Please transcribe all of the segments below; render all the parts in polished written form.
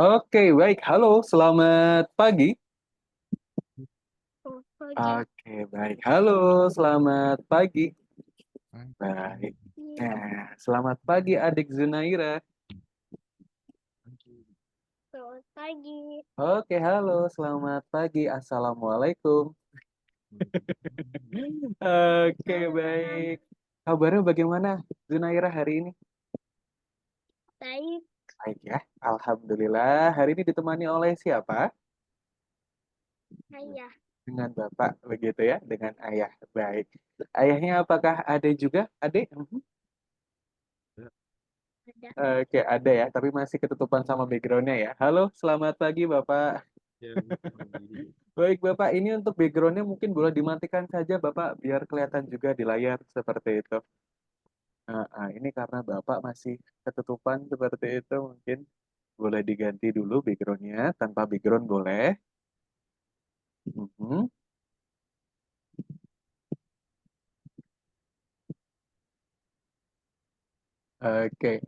Oke, baik. Halo, selamat pagi. Oh, pagi. Oke, baik. Halo, selamat pagi. Pagi, Baik. Iya. Nah, selamat pagi adik Zunaira. pagi. Selamat pagi. Oke, halo, selamat pagi. Assalamualaikum. Oke, Waalaikumsalam. baik. Kabarnya bagaimana Zunaira hari ini? Baik. Baik ya, Alhamdulillah. Hari ini ditemani oleh siapa? Ayah. Dengan bapak, begitu ya, dengan ayah. Baik. Ayahnya apakah ada juga, adik? Ya, Ada. Oke, ada ya, tapi masih ketutupan sama backgroundnya ya. Halo, selamat pagi Bapak. ya, pagi. Baik Bapak, ini untuk backgroundnya mungkin boleh dimatikan saja Bapak, biar kelihatan juga di layar seperti itu. Ini karena Bapak masih ketutupan seperti itu, mungkin boleh diganti dulu backgroundnya, tanpa background boleh. Mhm. Oke.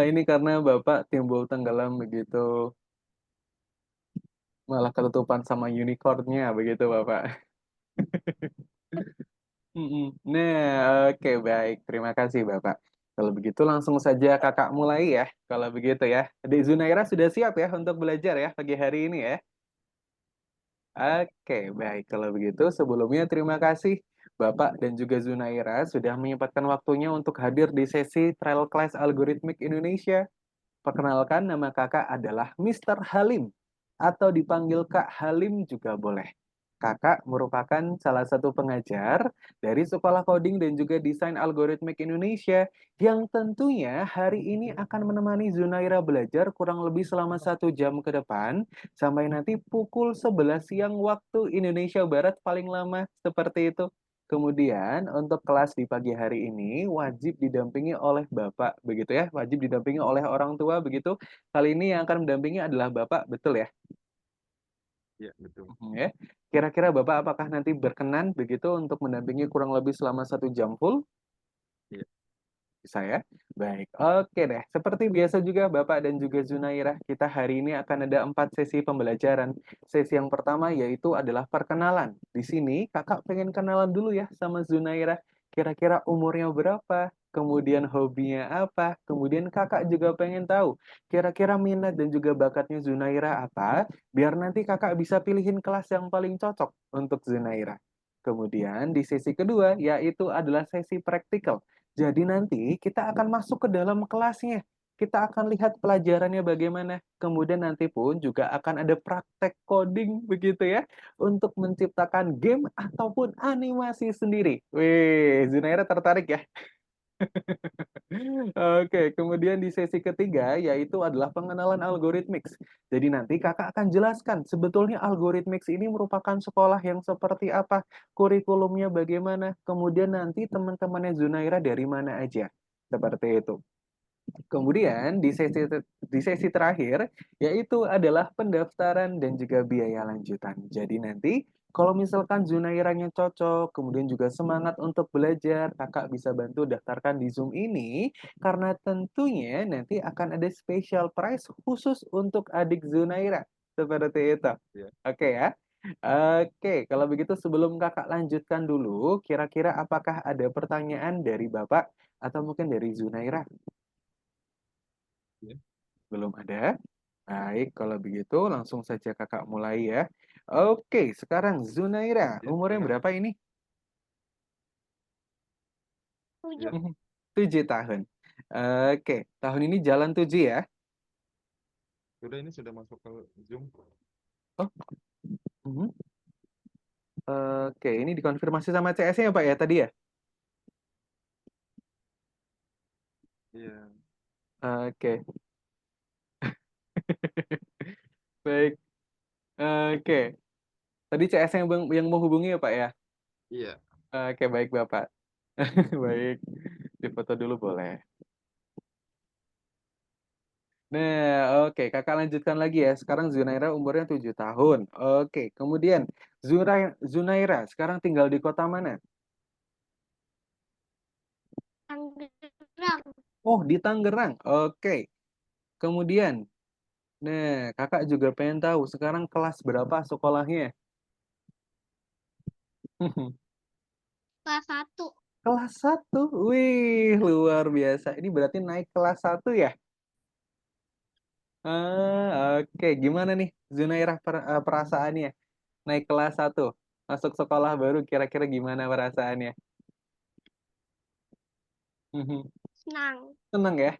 Ini karena Bapak timbul tenggelam begitu, malah ketutupan sama unicornnya begitu Bapak. Mm-mm. Nah, oke baik. Terima kasih Bapak. Kalau begitu langsung saja Kakak mulai ya. Kalau begitu ya. Adik Zunaira sudah siap ya untuk belajar ya pagi hari ini ya. Oke, baik. Kalau begitu sebelumnya terima kasih Bapak dan juga Zunaira sudah menyempatkan waktunya untuk hadir di sesi Trial Class Algorithmic Indonesia. Perkenalkan, nama kakak adalah Mister Halim, atau dipanggil Kak Halim juga boleh. Kakak merupakan salah satu pengajar dari Sekolah Coding dan juga Desain Algoritmik Indonesia yang tentunya hari ini akan menemani Zunaira belajar kurang lebih selama 1 jam ke depan sampai nanti pukul 11 siang waktu Indonesia Barat paling lama seperti itu. Kemudian untuk kelas di pagi hari ini wajib didampingi oleh Bapak, begitu ya, wajib didampingi oleh orang tua begitu. Kali ini yang akan mendampingi adalah Bapak, betul ya? Ya, betul. Ya. Kira-kira Bapak apakah nanti berkenan begitu untuk mendampingi kurang lebih selama 1 jam full? Ya, Bisa ya? Baik, oke deh. Seperti biasa juga Bapak dan juga Zunairah, kita hari ini akan ada 4 sesi pembelajaran. Sesi yang pertama yaitu adalah perkenalan. Di sini kakak pengen kenalan dulu ya sama Zunairah. Kira-kira umurnya berapa? Kemudian hobinya apa? Kemudian kakak juga pengen tahu kira-kira minat dan juga bakatnya Zunairah apa? Biar nanti kakak bisa pilihin kelas yang paling cocok untuk Zunairah. Kemudian di sesi kedua yaitu adalah sesi praktikal. Jadi nanti kita akan masuk ke dalam kelasnya. Kita akan lihat pelajarannya bagaimana. Kemudian nanti pun juga akan ada praktek coding begitu ya. Untuk menciptakan game ataupun animasi sendiri. Wih, Zunaira tertarik ya? Oke, kemudian di sesi ketiga yaitu adalah pengenalan algoritmix. Jadi nanti kakak akan jelaskan sebetulnya algoritmix ini merupakan sekolah yang seperti apa, kurikulumnya bagaimana, kemudian nanti teman-temannya Zunaira dari mana aja. Seperti itu. Kemudian di sesi terakhir yaitu adalah pendaftaran dan juga biaya lanjutan. Jadi nanti kalau misalkan Zunairanya cocok, kemudian juga semangat untuk belajar, kakak bisa bantu daftarkan di Zoom ini karena tentunya nanti akan ada special price khusus untuk adik Zunaira. Seperti itu. ya, Oke ya. Oke, kalau begitu sebelum kakak lanjutkan dulu, kira-kira apakah ada pertanyaan dari Bapak atau mungkin dari Zunaira? ya, Belum ada? Baik, kalau begitu langsung saja kakak mulai ya. Oke, sekarang Zunaira, ya, umurnya silakan. berapa ini? 7. Ya, 7 tahun. Oke, tahun ini jalan 7 ya? sudah ini sudah masuk ke Zoom. Oh, mhm. Oke, ini dikonfirmasi sama CS-nya ya Pak ya tadi ya? Iya, Oke, baik. Oke, tadi CS yang menghubungi ya Pak ya? iya, Oke, baik Bapak. Baik, difoto dulu boleh. Nah, oke, kakak lanjutkan lagi ya. Sekarang Zunaira umurnya 7 tahun. Oke, kemudian Zunaira sekarang tinggal di kota mana? Tangerang. Oh, di Tangerang. Oke. Kemudian, nah kakak juga pengen tahu sekarang kelas berapa sekolahnya? Kelas 1. Kelas 1. Wih, luar biasa. Ini berarti naik kelas 1 ya? Oke. Gimana nih Zunairah perasaannya naik kelas 1? Masuk sekolah baru kira-kira gimana perasaannya? Senang. Seneng ya?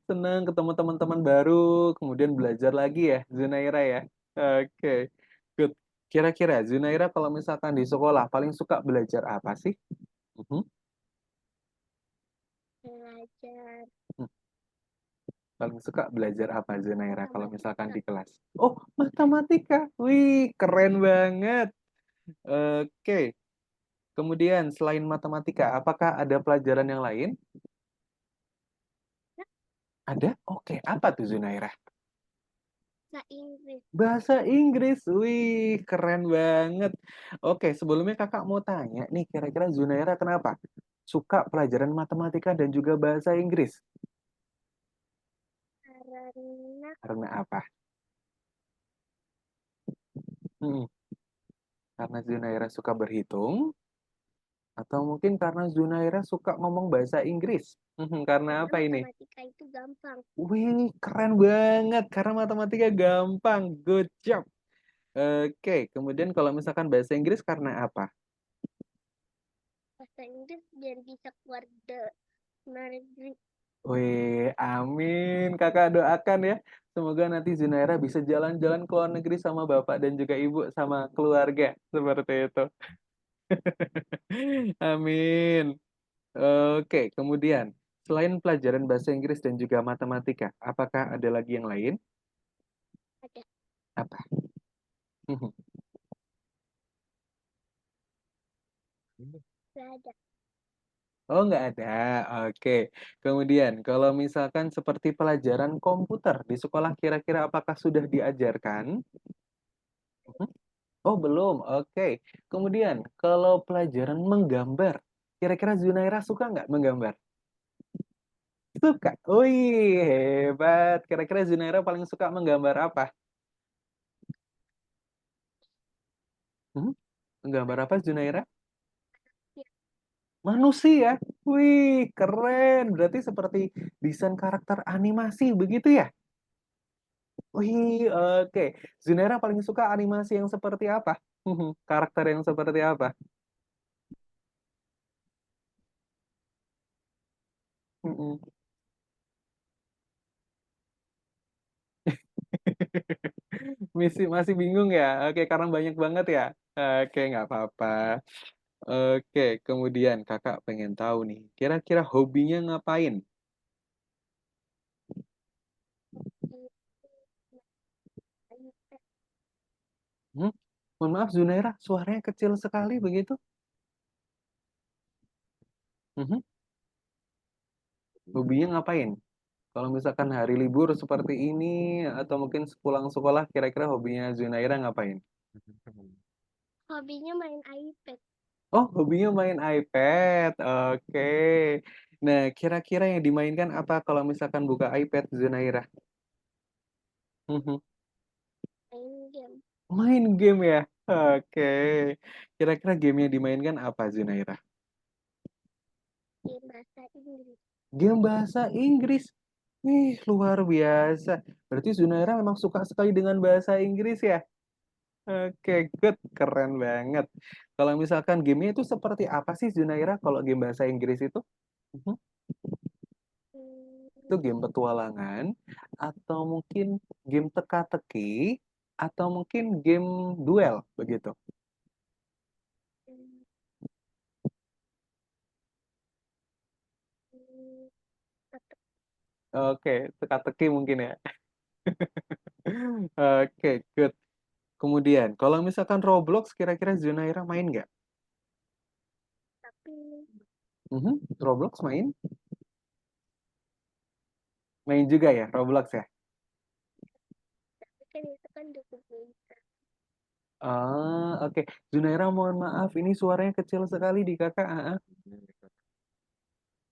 Seneng ketemu teman-teman baru, kemudian belajar lagi ya, Zunaira ya. Oke, good. Kira-kira Zunaira kalau misalkan di sekolah paling suka belajar apa sih? Mhm. Belajar Hmm, Paling suka belajar apa Zunaira kalau misalkan matematika. di kelas? Oh, matematika. Wih, keren banget. Oke. Kemudian selain matematika, apakah ada pelajaran yang lain? Ada? Oke, apa tuh Zunaira? Bahasa Inggris. Bahasa Inggris, wih keren banget. Oke, sebelumnya kakak mau tanya nih, kira-kira Zunaira kenapa suka pelajaran matematika dan juga bahasa Inggris? Karena Karena apa? Hmm, karena Zunaira suka berhitung, atau mungkin karena Zunaira suka ngomong bahasa Inggris? Karena apa ini? matematika itu gampang. Wih, keren banget. Karena matematika gampang. Good job. Oke, kemudian kalau misalkan bahasa Inggris karena apa? Bahasa Inggris biar bisa keluar negeri. Wih, amin. Kakak doakan ya. Semoga nanti Zunaira bisa jalan-jalan ke luar negeri sama bapak dan juga ibu sama keluarga. Seperti itu. Amin. Oke, kemudian selain pelajaran bahasa Inggris dan juga matematika, apakah ada lagi yang lain? Ada. Apa? Ini Gak ada. Oh, nggak ada. Oke. Kemudian, kalau misalkan seperti pelajaran komputer di sekolah, kira-kira apakah sudah diajarkan? Mhm. Oh, belum. Oke. Kemudian, kalau pelajaran menggambar, kira-kira Zunaira suka nggak menggambar? Suka. Wih, hebat. Kira-kira Zunaira paling suka menggambar apa? Hmm? Menggambar apa, Zunaira? Ya, Manusia. Wih, keren. Berarti seperti desain karakter animasi, begitu ya? Wih, oke. Zunaira paling suka animasi yang seperti apa? Karakter yang seperti apa? Mm-mm. Masih bingung ya? Oke, karena banyak banget ya? Oke, nggak apa-apa. Oke, kemudian kakak pengen tahu nih, kira-kira hobinya ngapain? itu Hmm? Mohon maaf, Zunaira, suaranya kecil sekali begitu? Mhm. Hobinya ngapain? Kalau misalkan hari libur seperti ini, atau mungkin sepulang sekolah, kira-kira hobinya Zunaira ngapain? hobinya main iPad. Oh, hobinya main iPad. Oke. Nah, kira-kira yang dimainkan apa kalau misalkan buka iPad, Zunaira? Mhm. Main game. Main game ya? Oke. Kira-kira game yang dimainkan apa, Zunaira? Game bahasa Inggris. Game bahasa Inggris. Wih, luar biasa. Berarti Zunaira memang suka sekali dengan bahasa Inggris ya? Oke, good. Keren banget. Kalau misalkan gamenya itu seperti apa sih, Zunaira, kalau game bahasa Inggris itu? Mhm. Hmm, Itu game petualangan, atau mungkin game teka-teki, atau mungkin game duel, begitu. hmm, hmm, atau Oke, teka-teki mungkin ya. Oke, good. Kemudian, kalau misalkan Roblox, kira-kira Zunaira main nggak? tapi Roblox main? Main juga ya, Roblox ya? kan itu kan dokumen. Oke. Zunaira, mohon maaf, ini suaranya kecil sekali di kakak. ini, Kak.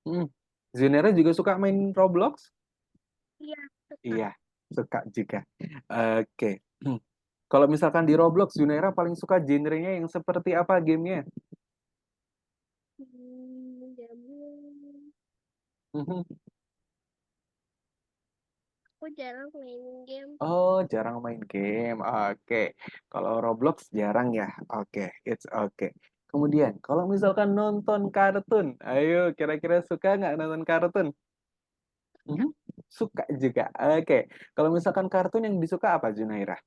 Mm. Zunaira juga suka main Roblox? Iya, suka. Iya, suka juga. Oke. Kalau misalkan di Roblox, Junaira paling suka genrenya yang seperti apa gamenya? Jamu. Mhm. Aku jarang main game. Oh, jarang main game. Oke. Kalau Roblox jarang ya. Oke, it's okay. Kemudian, kalau misalkan nonton kartun, ayo kira-kira suka nggak nonton kartun? Mhm. Suka juga. Oke. Kalau misalkan kartun yang disuka apa, Junaira?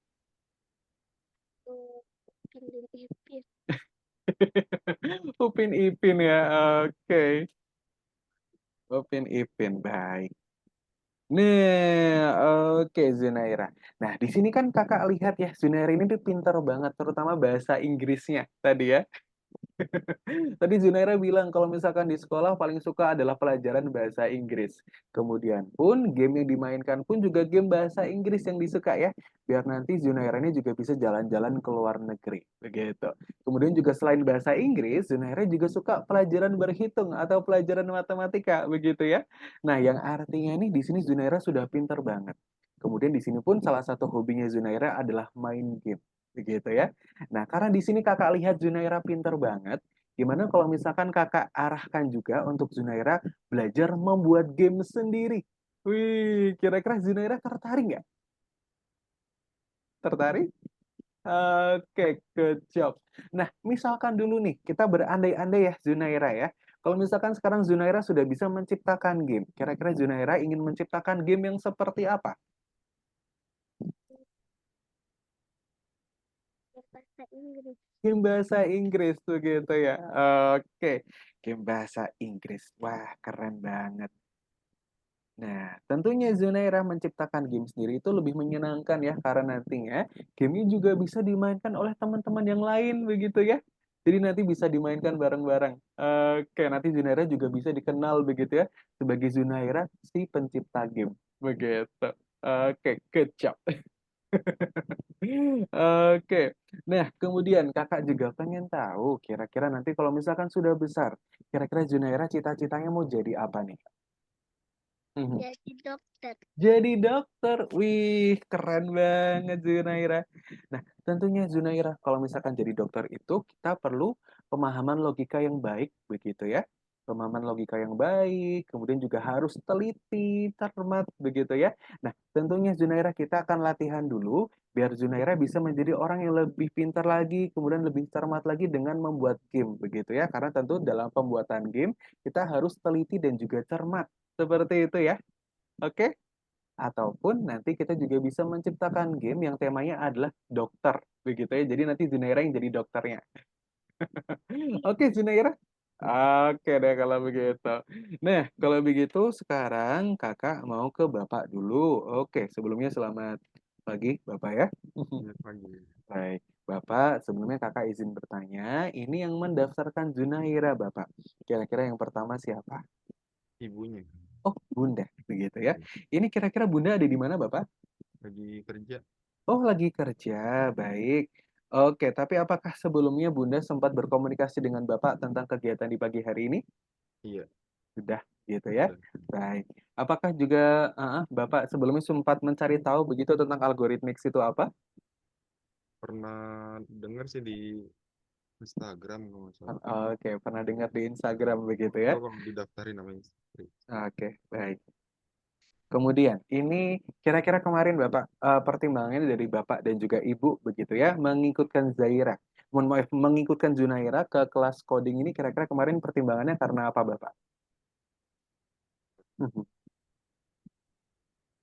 Tuh, Kending Ipin. Upin Ipin ya. Oke. Upin Ipin, baik. Nah, oke Zunaira. Nah, di sini kan kakak lihat ya, Zunaira ini tuh pinter banget, terutama bahasa Inggrisnya tadi ya. Tadi Zunaira bilang kalau misalkan di sekolah paling suka adalah pelajaran bahasa Inggris. Kemudian pun game yang dimainkan pun juga game bahasa Inggris yang disuka ya. Biar nanti Zunaira ini juga bisa jalan-jalan ke luar negeri. Begitu. Kemudian juga selain bahasa Inggris, Zunaira juga suka pelajaran berhitung atau pelajaran matematika. Begitu ya. Nah, yang artinya nih di sini Zunaira sudah pinter banget. Kemudian di sini pun salah satu hobinya Zunaira adalah main game. Begitu ya. Nah, karena di sini kakak lihat Zunaira pinter banget, gimana kalau misalkan kakak arahkan juga untuk Zunaira belajar membuat game sendiri? Wih, kira-kira Zunaira tertarik nggak? Tertarik? Oke, good job. Nah, misalkan dulu nih, kita berandai-andai ya, Zunaira ya. Kalau misalkan sekarang Zunaira sudah bisa menciptakan game, kira-kira Zunaira ingin menciptakan game yang seperti apa? Bahasa Inggris. Game bahasa Inggris tuh gitu ya. Oke, game bahasa Inggris. Wah, keren banget. Nah, tentunya Zunaira menciptakan game sendiri itu lebih menyenangkan ya, karena nantinya game ini juga bisa dimainkan oleh teman-teman yang lain begitu ya. Jadi nanti bisa dimainkan bareng-bareng. Oke, nanti Zunaira juga bisa dikenal begitu ya sebagai Zunaira si pencipta game. Begitu. Oke, good job. Oke. Nah, kemudian kakak juga pengen tahu kira-kira nanti kalau misalkan sudah besar, kira-kira Zunaira cita-citanya mau jadi apa nih? Mhm. Jadi dokter. Jadi dokter. Wih, keren banget Zunaira. Nah, tentunya Zunaira, kalau misalkan jadi dokter itu kita perlu pemahaman logika yang baik, begitu ya. Pemahaman logika yang baik, kemudian juga harus teliti, cermat, begitu ya. Nah, tentunya Zunaira kita akan latihan dulu, biar Zunaira bisa menjadi orang yang lebih pintar lagi, kemudian lebih cermat lagi dengan membuat game, begitu ya. Karena tentu dalam pembuatan game, kita harus teliti dan juga cermat. Seperti itu ya. Oke? Ataupun nanti kita juga bisa menciptakan game yang temanya adalah dokter, begitu ya. Jadi nanti Zunaira yang jadi dokternya. Oke, Zunaira. Oke deh kalau begitu. Nah, kalau begitu sekarang kakak mau ke Bapak dulu. Oke, sebelumnya selamat pagi, Bapak ya. Ya, pagi. Baik, Bapak, sebelumnya kakak izin bertanya, ini yang mendaftarkan Zunaira, Bapak. Kira-kira yang pertama siapa? Ibunya Oh, Bunda, begitu ya. ya, Ini kira-kira Bunda ada di mana, Bapak? lagi kerja. Oh, lagi kerja. Baik. Oke, tapi apakah sebelumnya Bunda sempat berkomunikasi dengan Bapak tentang kegiatan di pagi hari ini? Iya, Sudah, gitu ya. udah. Baik. Apakah juga Bapak sebelumnya sempat mencari tahu begitu tentang algoritmik itu apa? Pernah dengar sih di Instagram kalau nggak salah. Oke, pernah dengar di Instagram begitu ya? Tahu kalau didaftarin namanya istri. Oke, baik. Kemudian, ini kira-kira kemarin Bapak, pertimbangannya dari Bapak dan juga Ibu begitu ya, mengikutkan Zaira, mohon maaf, mengikutkan Junaira ke kelas coding ini kira-kira kemarin pertimbangannya karena apa Bapak? Mhm,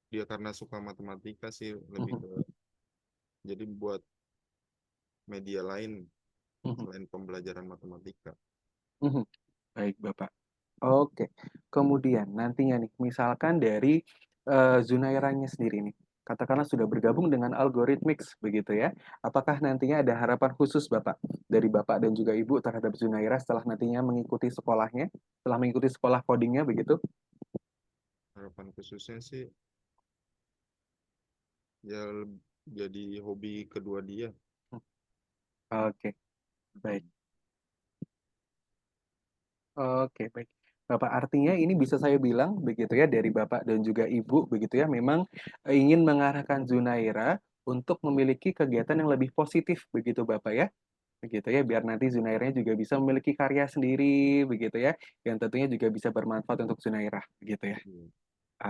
Dia karena suka matematika sih lebih mhm, ke jadi buat media lain mhm, selain pembelajaran matematika. mhm. Baik Bapak. Oke. Kemudian nantinya nih, misalkan dari Zunairanya sendiri nih, katakanlah sudah bergabung dengan Algorithmix begitu ya. Apakah nantinya ada harapan khusus Bapak dari Bapak dan juga Ibu terhadap Zunaira setelah nantinya mengikuti sekolahnya, setelah mengikuti sekolah codingnya begitu? Harapan khususnya sih ya jadi hobi kedua dia. Oke, baik. Oke, baik. Bapak, artinya ini bisa saya bilang begitu ya dari Bapak dan juga Ibu begitu ya, memang ingin mengarahkan Zunaira untuk memiliki kegiatan yang lebih positif begitu Bapak ya? Begitu ya, biar nanti Zunairanya juga bisa memiliki karya sendiri begitu ya, yang tentunya juga bisa bermanfaat untuk Zunairah begitu ya? Iya.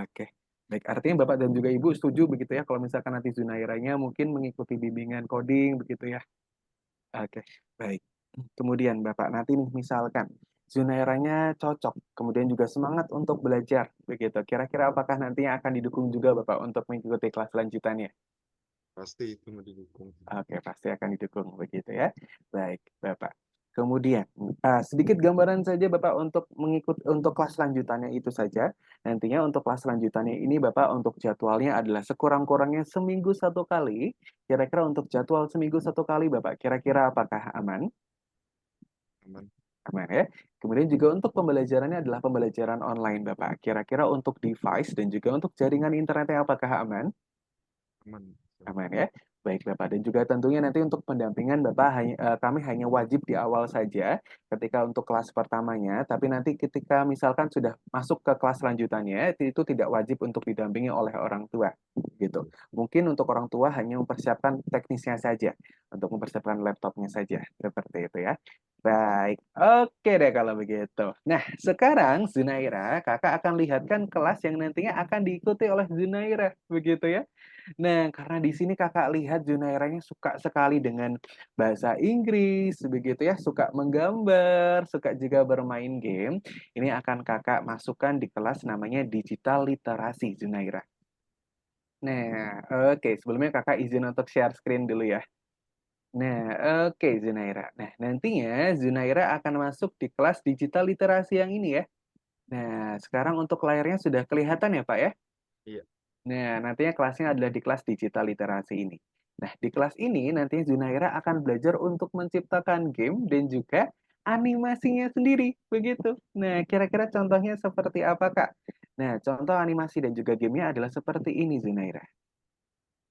Oke. Baik, artinya Bapak dan juga Ibu setuju begitu ya kalau misalkan nanti Zunairanya mungkin mengikuti bimbingan coding begitu ya? Oke, baik. Kemudian Bapak, nanti nih misalkan Zunairanya cocok, kemudian juga semangat untuk belajar, begitu. Kira-kira apakah nantinya akan didukung juga Bapak untuk mengikuti kelas lanjutannya? Pasti itu mau didukung. Oke, pasti akan didukung, begitu ya. Baik, Bapak. Kemudian, sedikit gambaran saja Bapak untuk kelas lanjutannya itu saja. Nantinya untuk kelas lanjutannya ini Bapak untuk jadwalnya adalah sekurang-kurangnya seminggu satu kali. Kira-kira untuk jadwal seminggu satu kali Bapak, kira-kira apakah aman? Aman. Aman ya. Kemudian juga untuk pembelajarannya adalah pembelajaran online, Bapak. Kira-kira untuk device dan juga untuk jaringan internetnya apakah aman? Aman. Aman ya. Baik, Bapak. Dan juga tentunya nanti untuk pendampingan Bapak kami hanya wajib di awal saja ketika untuk kelas pertamanya, tapi nanti ketika misalkan sudah masuk ke kelas lanjutannya itu tidak wajib untuk didampingi oleh orang tua gitu. Mungkin untuk orang tua hanya mempersiapkan teknisnya saja, untuk mempersiapkan laptopnya saja, seperti itu ya. Baik, oke deh kalau begitu. Nah, sekarang Zunaira, Kakak akan lihatkan kelas yang nantinya akan diikuti oleh Zunaira, begitu ya. Nah, karena di sini Kakak lihat Junairanya suka sekali dengan bahasa Inggris, begitu ya, suka menggambar, suka juga bermain game. Ini akan Kakak masukkan di kelas namanya Digital Literasi Junaira. Nah, oke, sebelumnya Kakak izin untuk share screen dulu ya. Nah, oke Zunaira. Nah, nantinya Zunaira akan masuk di kelas Digital Literasi yang ini ya. Nah, sekarang untuk layarnya sudah kelihatan ya, Pak ya? Iya. Nah, nantinya kelasnya adalah di kelas digital literasi ini. Nah, di kelas ini nantinya Zunaira akan belajar untuk menciptakan game dan juga animasinya sendiri, begitu. Nah, kira-kira contohnya seperti apa, Kak? Nah, contoh animasi dan juga gamenya adalah seperti ini, Zunaira.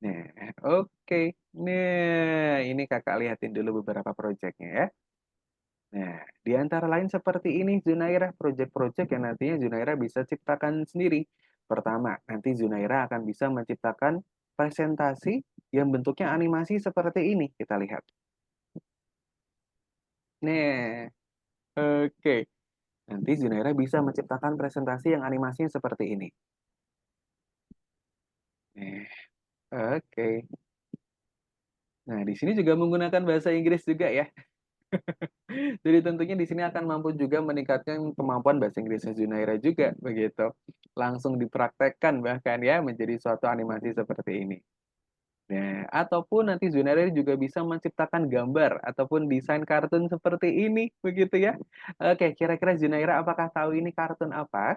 Nah, oke. Nah, ini Kakak lihatin dulu beberapa proyeknya ya. Nah, di antara lain seperti ini Zunaira, proyek-proyek yang nantinya Zunaira bisa ciptakan sendiri. Pertama, nanti Zunaira akan bisa menciptakan presentasi yang bentuknya animasi seperti ini. Kita lihat. Nah, oke. Nanti Zunaira bisa menciptakan presentasi yang animasinya seperti ini. Nah, oke. Nah, di sini juga menggunakan bahasa Inggris juga ya. Jadi tentunya di sini akan mampu juga meningkatkan kemampuan bahasa Inggrisnya Zunaira juga begitu. Langsung dipraktekkan bahkan ya menjadi suatu animasi seperti ini. Nah, ataupun nanti Zunaira juga bisa menciptakan gambar ataupun desain kartun seperti ini begitu ya. Oke, kira-kira Zunaira apakah tahu ini kartun apa?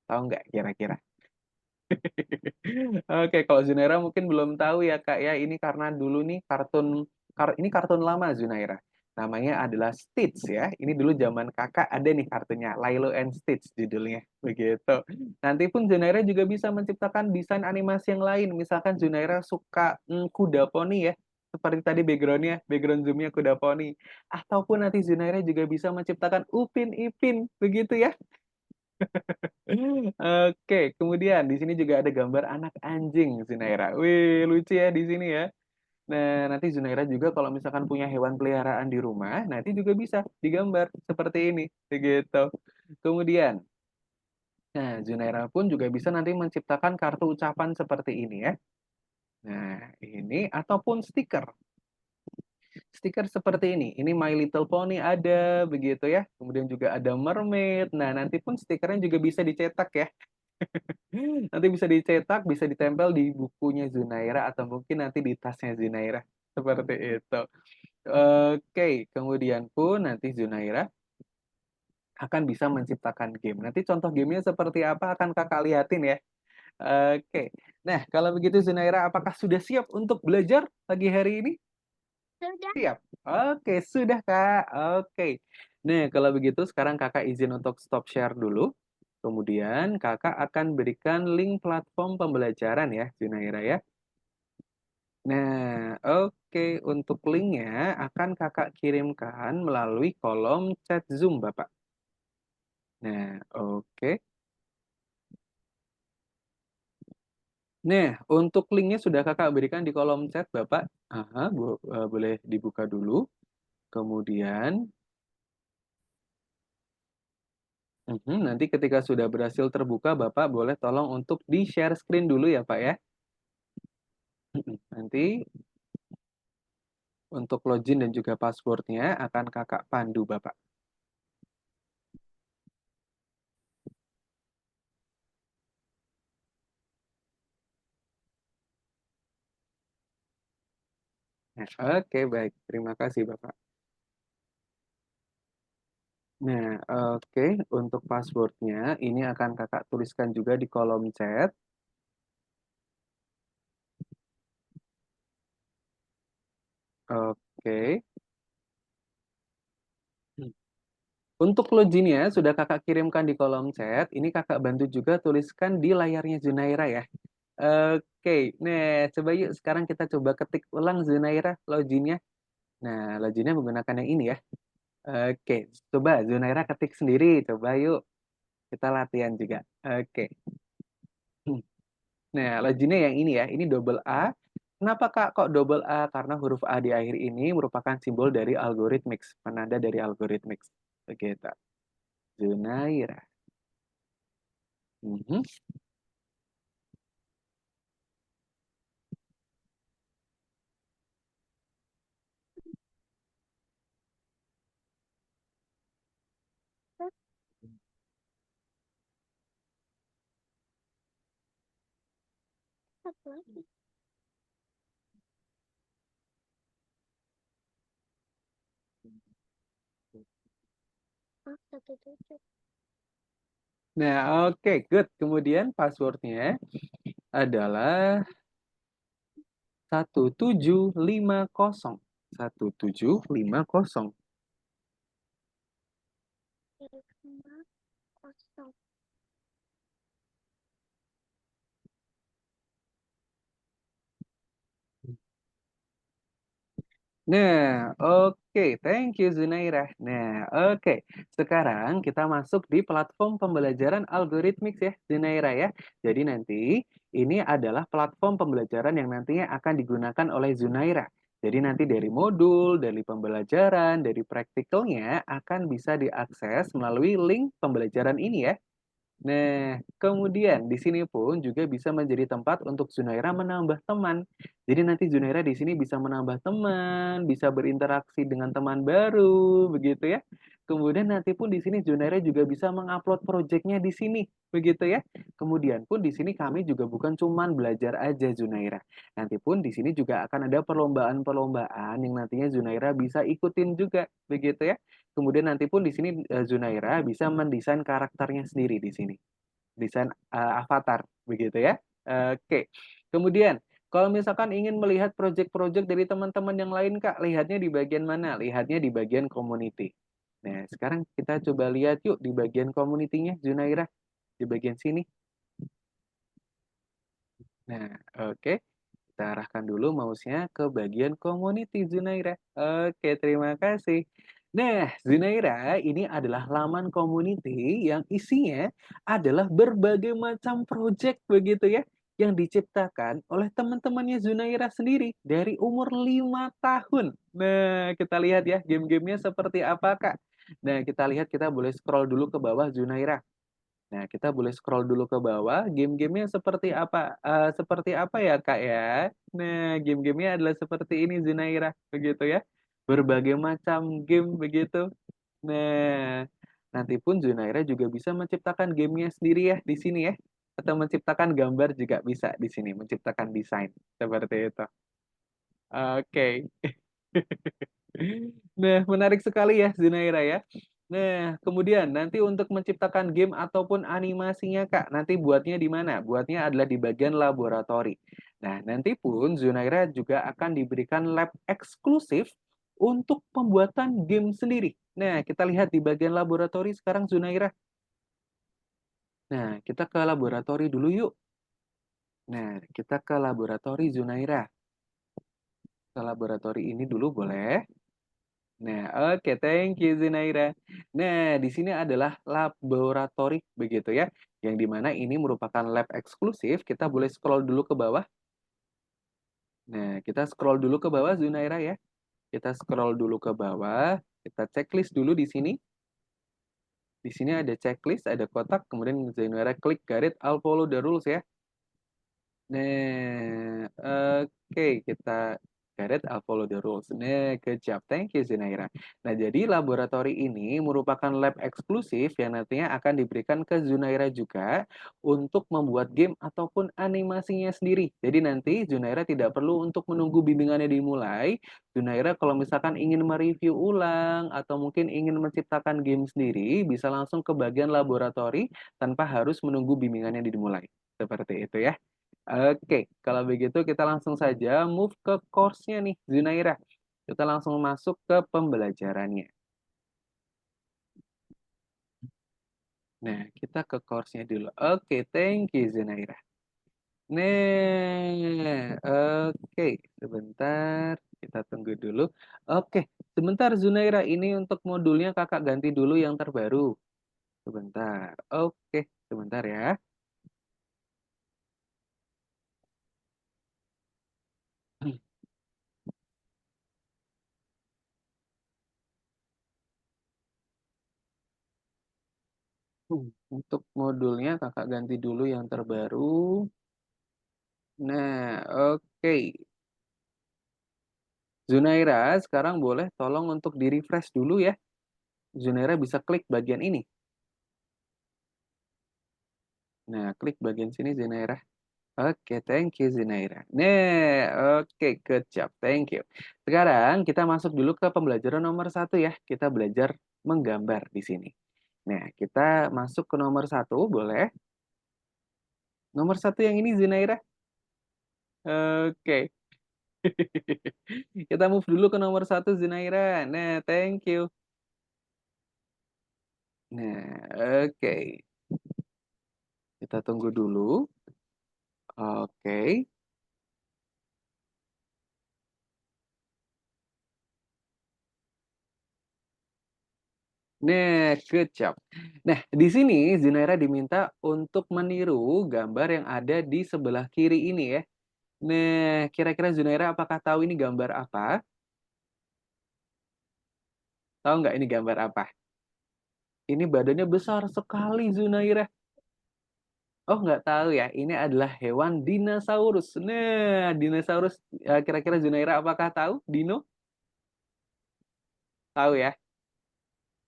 Tahu nggak kira-kira? Oke, kalau Zunaira mungkin belum tahu ya Kak ya, ini karena dulu nih ini kartun lama Zunaira. Namanya adalah Stitch ya. Ini dulu zaman Kakak ada nih kartunya, Lilo and Stitch judulnya. Begitu. Nanti pun Zunaira juga bisa menciptakan desain animasi yang lain. Misalkan Zunaira suka kuda poni ya. Seperti tadi background zoomnya kuda poni. Ataupun nanti Zunaira juga bisa menciptakan Upin Ipin, begitu ya. Oke, kemudian di sini juga ada gambar anak anjing Zunaira. Wih, lucu ya di sini ya. Nah, nanti Zunaira juga kalau misalkan punya hewan peliharaan di rumah, nanti juga bisa digambar seperti ini, begitu. Kemudian, nah Zunaira pun juga bisa nanti menciptakan kartu ucapan seperti ini ya. Nah, ini ataupun stiker. Stiker seperti ini. Ini My Little Pony ada, begitu ya. Kemudian juga ada mermaid. Nah, nanti pun stikernya juga bisa dicetak ya. Nanti bisa dicetak, bisa ditempel di bukunya Zunaira atau mungkin nanti di tasnya Zunaira. Seperti itu. Oke, kemudian pun nanti Zunaira akan bisa menciptakan game. Nanti contoh gamenya seperti apa akan kakak lihatin ya. Oke. Nah, kalau begitu Zunaira, apakah sudah siap untuk belajar pagi hari ini? Sudah. Siap. Oke, sudah Kak. Oke. Nah, kalau begitu sekarang Kakak izin untuk stop share dulu. Kemudian Kakak akan berikan link platform pembelajaran ya, Junaira ya. Nah, oke. Oke, untuk linknya akan kakak kirimkan melalui kolom chat Zoom, Bapak. Nah, oke. Nah, untuk linknya sudah kakak berikan di kolom chat, Bapak. Aha, boleh dibuka dulu. Kemudian, nanti ketika sudah berhasil terbuka, Bapak boleh tolong untuk di-share screen dulu ya, Pak ya. Nanti untuk login dan juga passwordnya akan kakak pandu, Bapak. Nah, oke, baik. Terima kasih, Bapak. Nah, oke. Untuk passwordnya, ini akan kakak tuliskan juga di kolom chat. Oke. Untuk loginnya sudah kakak kirimkan di kolom chat. Ini kakak bantu juga tuliskan di layarnya Zunaira ya. Oke, nah coba yuk sekarang kita coba ketik ulang Zunaira loginnya. Nah, loginnya menggunakan yang ini ya. Oke, coba Zunaira ketik sendiri. Coba yuk kita latihan juga. Oke. Nah, loginnya yang ini ya. Ini double A. Kenapa Kak kok double A? Karena huruf A di akhir ini merupakan simbol dari algorithmics, penanda dari algorithmics. Begitu. Zunaira. Mhm. Satu lagi. Oh, 17. Nah, oke, good. Kemudian passwordnya adalah 1750. 1750. 5, 0. Nah, oke, thank you Zunairah. Nah, oke. Sekarang kita masuk di platform pembelajaran algoritmik ya, Zunairah ya. Jadi nanti ini adalah platform pembelajaran yang nantinya akan digunakan oleh Zunairah. Jadi nanti dari modul, dari pembelajaran, dari praktikalnya akan bisa diakses melalui link pembelajaran ini ya. Nah, kemudian di sini pun juga bisa menjadi tempat untuk Zunaira menambah teman. Jadi nanti Zunaira di sini bisa menambah teman, bisa berinteraksi dengan teman baru, begitu ya. Kemudian nanti pun di sini Zunaira juga bisa mengupload proyeknya di sini, begitu ya. Kemudian pun di sini kami juga bukan cuman belajar aja Zunaira. Nanti pun di sini juga akan ada perlombaan-perlombaan yang nantinya Zunaira bisa ikutin juga, begitu ya. Kemudian nanti pun di sini Zunaira bisa mendesain karakternya sendiri di sini. Desain avatar begitu ya. Oke. Kemudian kalau misalkan ingin melihat proyek-proyek dari teman-teman yang lain Kak, lihatnya di bagian mana? Lihatnya di bagian community. Nah, sekarang kita coba lihat yuk di bagian community-nya Zunaira di bagian sini. Nah, oke. Kita arahkan dulu mouse-nya ke bagian community Zunaira. Oke, terima kasih. Nah, Zunaira, ini adalah laman community yang isinya adalah berbagai macam project begitu ya, yang diciptakan oleh teman-temannya Zunaira sendiri dari umur 5 tahun. Nah, kita lihat ya game-gamenya seperti apa, Kak. Nah, kita lihat kita boleh scroll dulu ke bawah Zunaira. Nah, kita boleh scroll dulu ke bawah, game-gamenya seperti apa ya, Kak, ya? Nah, game-gamenya adalah seperti ini, Zunaira, begitu ya. Berbagai macam game, begitu. Nah, nanti pun Zunaira juga bisa menciptakan gamenya sendiri ya, di sini ya. Atau menciptakan gambar juga bisa di sini, menciptakan desain, seperti itu. Oke. Nah, menarik sekali ya Zunaira ya. Nah, kemudian nanti untuk menciptakan game ataupun animasinya Kak, nanti buatnya di mana? Buatnya adalah di bagian laboratori. Nah, nanti pun Zunaira juga akan diberikan lab eksklusif untuk pembuatan game sendiri. Nah, kita lihat di bagian laboratori sekarang Zunaira. Nah, kita ke laboratori dulu yuk. Nah, kita ke laboratori Zunaira. Ke laboratori ini dulu boleh. Nah, oke, thank you Zunaira. Nah, di sini adalah laboratori begitu ya, yang dimana ini merupakan lab eksklusif. Kita boleh scroll dulu ke bawah. Nah, kita scroll dulu ke bawah Zunaira ya. Kita scroll dulu ke bawah, kita checklist dulu di sini. Di sini ada checklist, ada kotak, kemudian Zunaira klik garis, I'll follow the rules ya. Nah, oke, kita garet I'll follow the rules. Nah, good job. Thank you, Zunaira. Nah, jadi laboratori ini merupakan lab eksklusif yang nantinya akan diberikan ke Zunaira juga untuk membuat game ataupun animasinya sendiri. Jadi nanti Zunaira tidak perlu untuk menunggu bimbingannya dimulai. Zunaira kalau misalkan ingin mereview ulang atau mungkin ingin menciptakan game sendiri, bisa langsung ke bagian laboratori tanpa harus menunggu bimbingannya dimulai. Seperti itu ya. Oke, kalau begitu kita langsung saja move ke course-nya nih, Zunaira. Kita langsung masuk ke pembelajarannya. Nah, kita ke course-nya dulu. Oke, thank you, Zunaira. Nah, oke, sebentar. Kita tunggu dulu. Oke, sebentar Zunaira. Ini untuk modulnya kakak ganti dulu yang terbaru. Sebentar. Oke, sebentar ya. Untuk modulnya kakak ganti dulu yang terbaru. Nah, oke. Zunaira, sekarang boleh tolong untuk di-refresh dulu ya. Zunaira bisa klik bagian ini. Nah, klik bagian sini Zunaira. Oke, thank you Zunaira. Nah, oke, good job, thank you. Sekarang kita masuk dulu ke pembelajaran nomor 1 ya. Kita belajar menggambar di sini. Nah, kita masuk ke nomor 1, boleh? Nomor 1 yang ini Zunaira. Oke. Kita move dulu ke nomor 1 Zunaira. Nah, thank you. Nah, oke. Kita tunggu dulu. Oke. Nah, good job. Nah, di sini Zunaira diminta untuk meniru gambar yang ada di sebelah kiri ini ya. Nah, kira-kira Zunaira apakah tahu ini gambar apa? Tahu nggak ini gambar apa? Ini badannya besar sekali Zunaira. Oh, nggak tahu ya. Ini adalah hewan dinosaurus. Nah, dinosaurus kira-kira Zunaira apakah tahu? Dino? Tahu ya?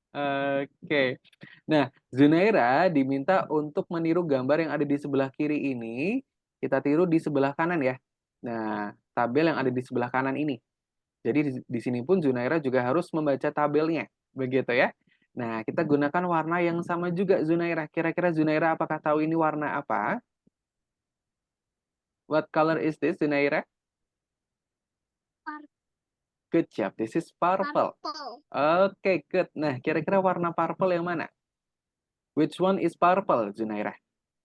Oke. Nah, Zunaira diminta untuk meniru gambar yang ada di sebelah kiri ini. Kita tiru di sebelah kanan ya. Nah, tabel yang ada di sebelah kanan ini. Jadi di sini pun Zunaira juga harus membaca tabelnya. Begitu ya. Nah, kita gunakan warna yang sama juga Zunaira. Kira-kira Zunaira apakah tahu ini warna apa? What color is this, Zunaira? Good job. This is purple. Purple. Oke, good. Nah, kira-kira warna purple yang mana? Which one is purple, Zunaira?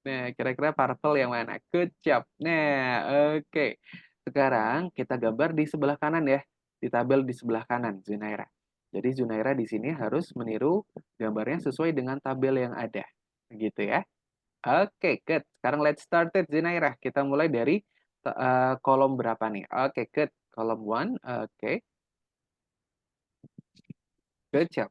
Nah, kira-kira purple yang mana? Good job. Nah, oke. Sekarang kita gambar di sebelah kanan ya. Di tabel di sebelah kanan, Zunaira. Jadi Zunaira di sini harus meniru gambarnya sesuai dengan tabel yang ada. Gitu ya. Oke, good. Sekarang let's start it, Zunaira. Kita mulai dari kolom berapa nih? Oke, good. Kolom 1. Oke. Good job.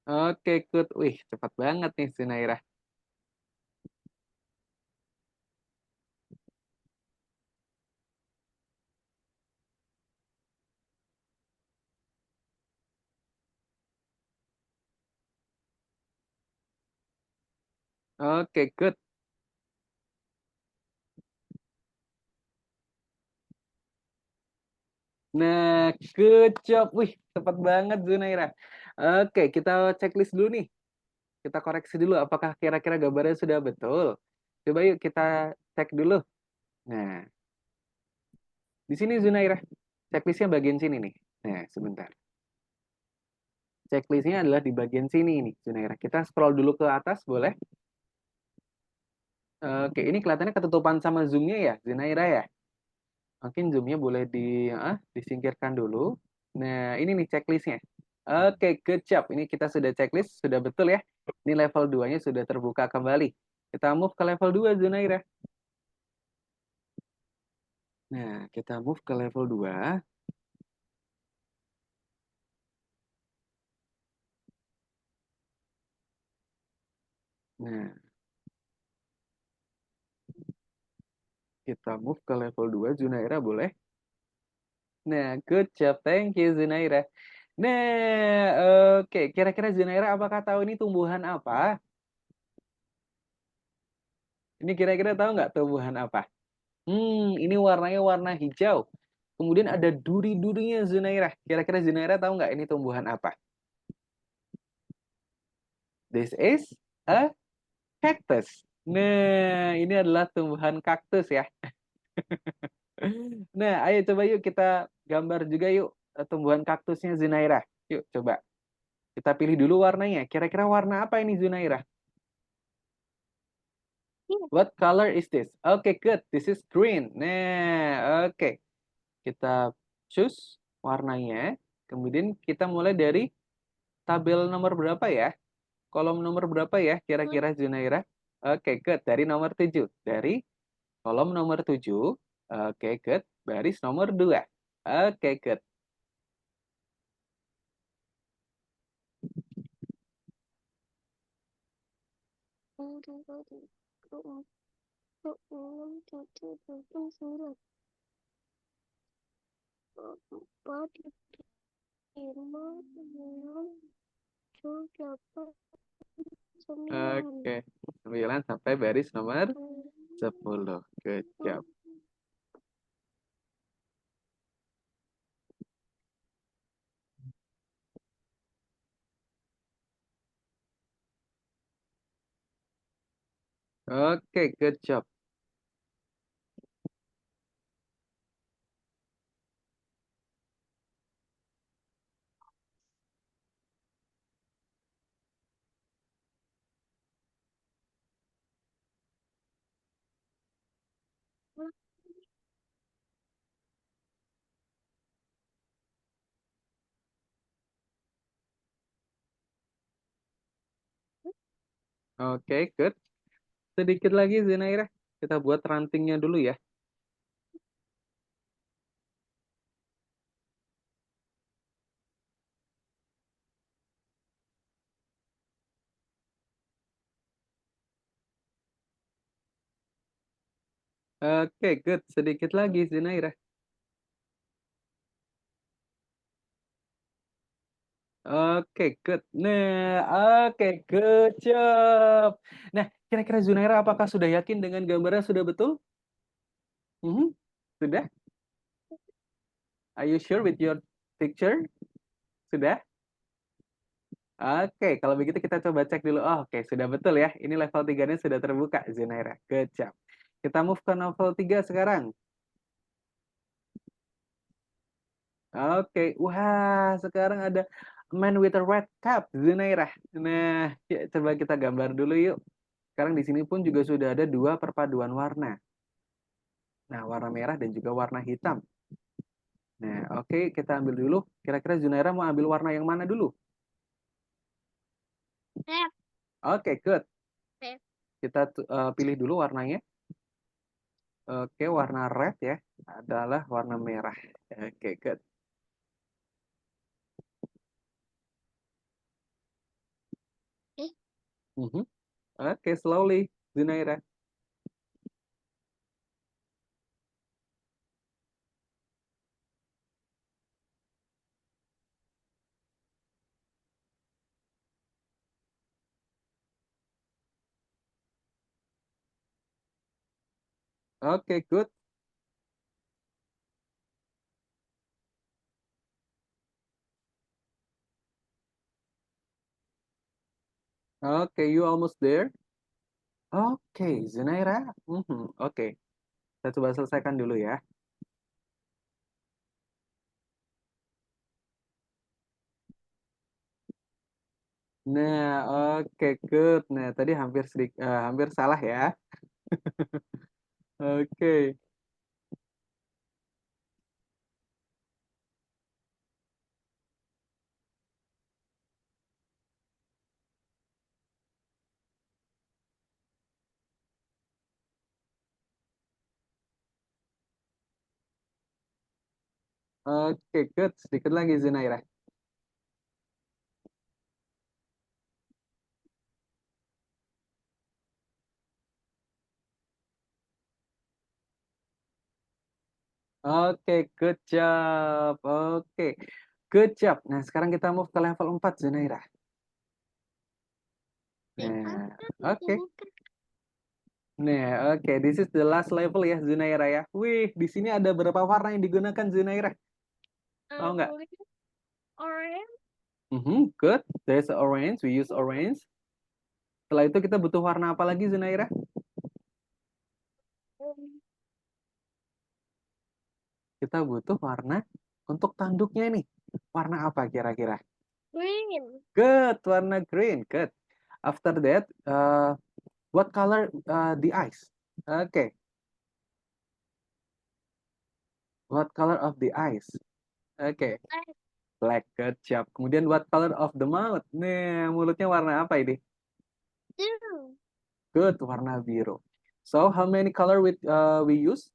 Oke, good. Wih, cepat banget nih, Zunaira. Oke, good. Nah, good job. Wih, cepat banget Zunaira. Oke, kita checklist dulu nih. Kita koreksi dulu apakah kira-kira gambarnya sudah betul. Coba yuk kita cek dulu. Nah, di sini Zunairah, checklistnya bagian sini nih. Nah, sebentar. Checklistnya adalah di bagian sini nih, Zunairah. Kita scroll dulu ke atas, boleh? Oke, ini kelihatannya ketutupan sama zoom-nya ya, Zunairah ya? Mungkin zoom-nya boleh disingkirkan dulu. Nah, ini nih checklistnya. Oke, good job. Ini kita sudah checklist, sudah betul ya. Ini level 2-nya sudah terbuka kembali. Kita move ke level 2, Zunairah. Nah, kita move ke level 2. Nah, kita move ke level 2, Zunaira boleh? Nah, good job. Thank you, Zunaira. Nah, oke. Kira-kira Zunaira apakah tahu ini tumbuhan apa? Ini kira-kira tahu nggak tumbuhan apa? Ini warnanya warna hijau. Kemudian ada duri-durinya, Zunaira. Kira-kira Zunaira tahu nggak ini tumbuhan apa? This is a cactus. Nah, ini adalah tumbuhan kaktus ya. Nah, ayo coba yuk kita gambar juga yuk tumbuhan kaktusnya Zunaira. Yuk coba. Kita pilih dulu warnanya. Kira-kira warna apa ini Zunaira? What color is this? Oke, good. This is green. Nah, oke. Kita choose warnanya. Kemudian kita mulai dari tabel nomor berapa ya? Kolom nomor berapa ya kira-kira Zunaira? Oke, good. Dari nomor 7. Dari kolom nomor 7. Oke, good. Baris nomor 2. Oke, good. Empat, lima, enam, tujuh, delapan, sembilan. Oke. 9 sampai baris nomor 10. Good job. Oke, good job. Oke, good. Sedikit lagi Zunaira. Kita buat rantingnya dulu ya. Oke, good. Sedikit lagi Zunaira. Oke, good. Nah, oke, good job. Nah, kira-kira Zunaira apakah sudah yakin dengan gambarnya sudah betul? Mhm. Sudah? Are you sure with your picture? Sudah? Oke, kalau begitu kita coba cek dulu. Oh, oke, sudah betul ya. Ini level 3-nya sudah terbuka, Zunaira. Good job. Kita move ke level 3 sekarang. Oke, wah, sekarang ada man with a red cap, Zunaira. Nah, ya, coba kita gambar dulu yuk. Sekarang di sini pun juga sudah ada dua perpaduan warna. Nah, warna merah dan juga warna hitam. Nah, oke, kita ambil dulu. Kira-kira Zunaira mau ambil warna yang mana dulu? Red. Oke, good. Red. Kita pilih dulu warnanya. Oke, warna red ya adalah warna merah. Oke, good. Eh, Mhm. Oke, slowly, Zunaira. Oke, good. Oke, you almost there. Oke, Zunaira. Oke, kita coba selesaikan dulu ya. Nah, oke, good. Nah, tadi hampir salah ya. Oke, oke, good. Sedikit lagi, Zunaira. Oke, good job. Oke, good job. Nah, sekarang kita move ke level 4, Zunaira. Nah, oke. Nah, oke. This is the last level ya, Zunaira ya. Wih, di sini ada berapa warna yang digunakan, Zunaira? Tahu nggak? Orange. Good. There's orange. We use orange. Setelah itu kita butuh warna apa lagi, Zunaira? um, Kita butuh warna untuk tanduknya nih. Warna apa kira-kira? Green. Good, warna green. Good. After that, what color the eyes? Okay. What color of the eyes? Okay. Black. Black. Good job. Kemudian what color of the mouth? Nih, mulutnya warna apa ini? Blue. Good, warna biru. So, how many color we use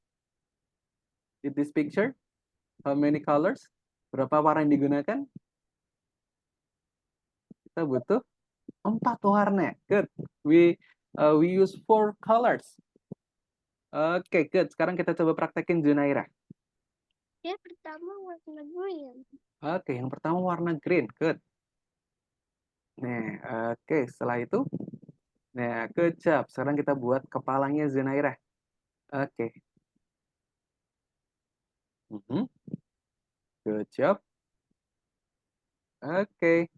in this picture? How many colors? Berapa warna yang digunakan? Kita butuh 4 warna. Good. We use 4 colors. Oke, good. Sekarang kita coba praktekin Zunaira. Dia pertama warna green. Oke, yang pertama warna green. Good. Nah, oke. Setelah itu, nah, good job. Sekarang kita buat kepalanya Zunaira. Oke. Good job. Oke.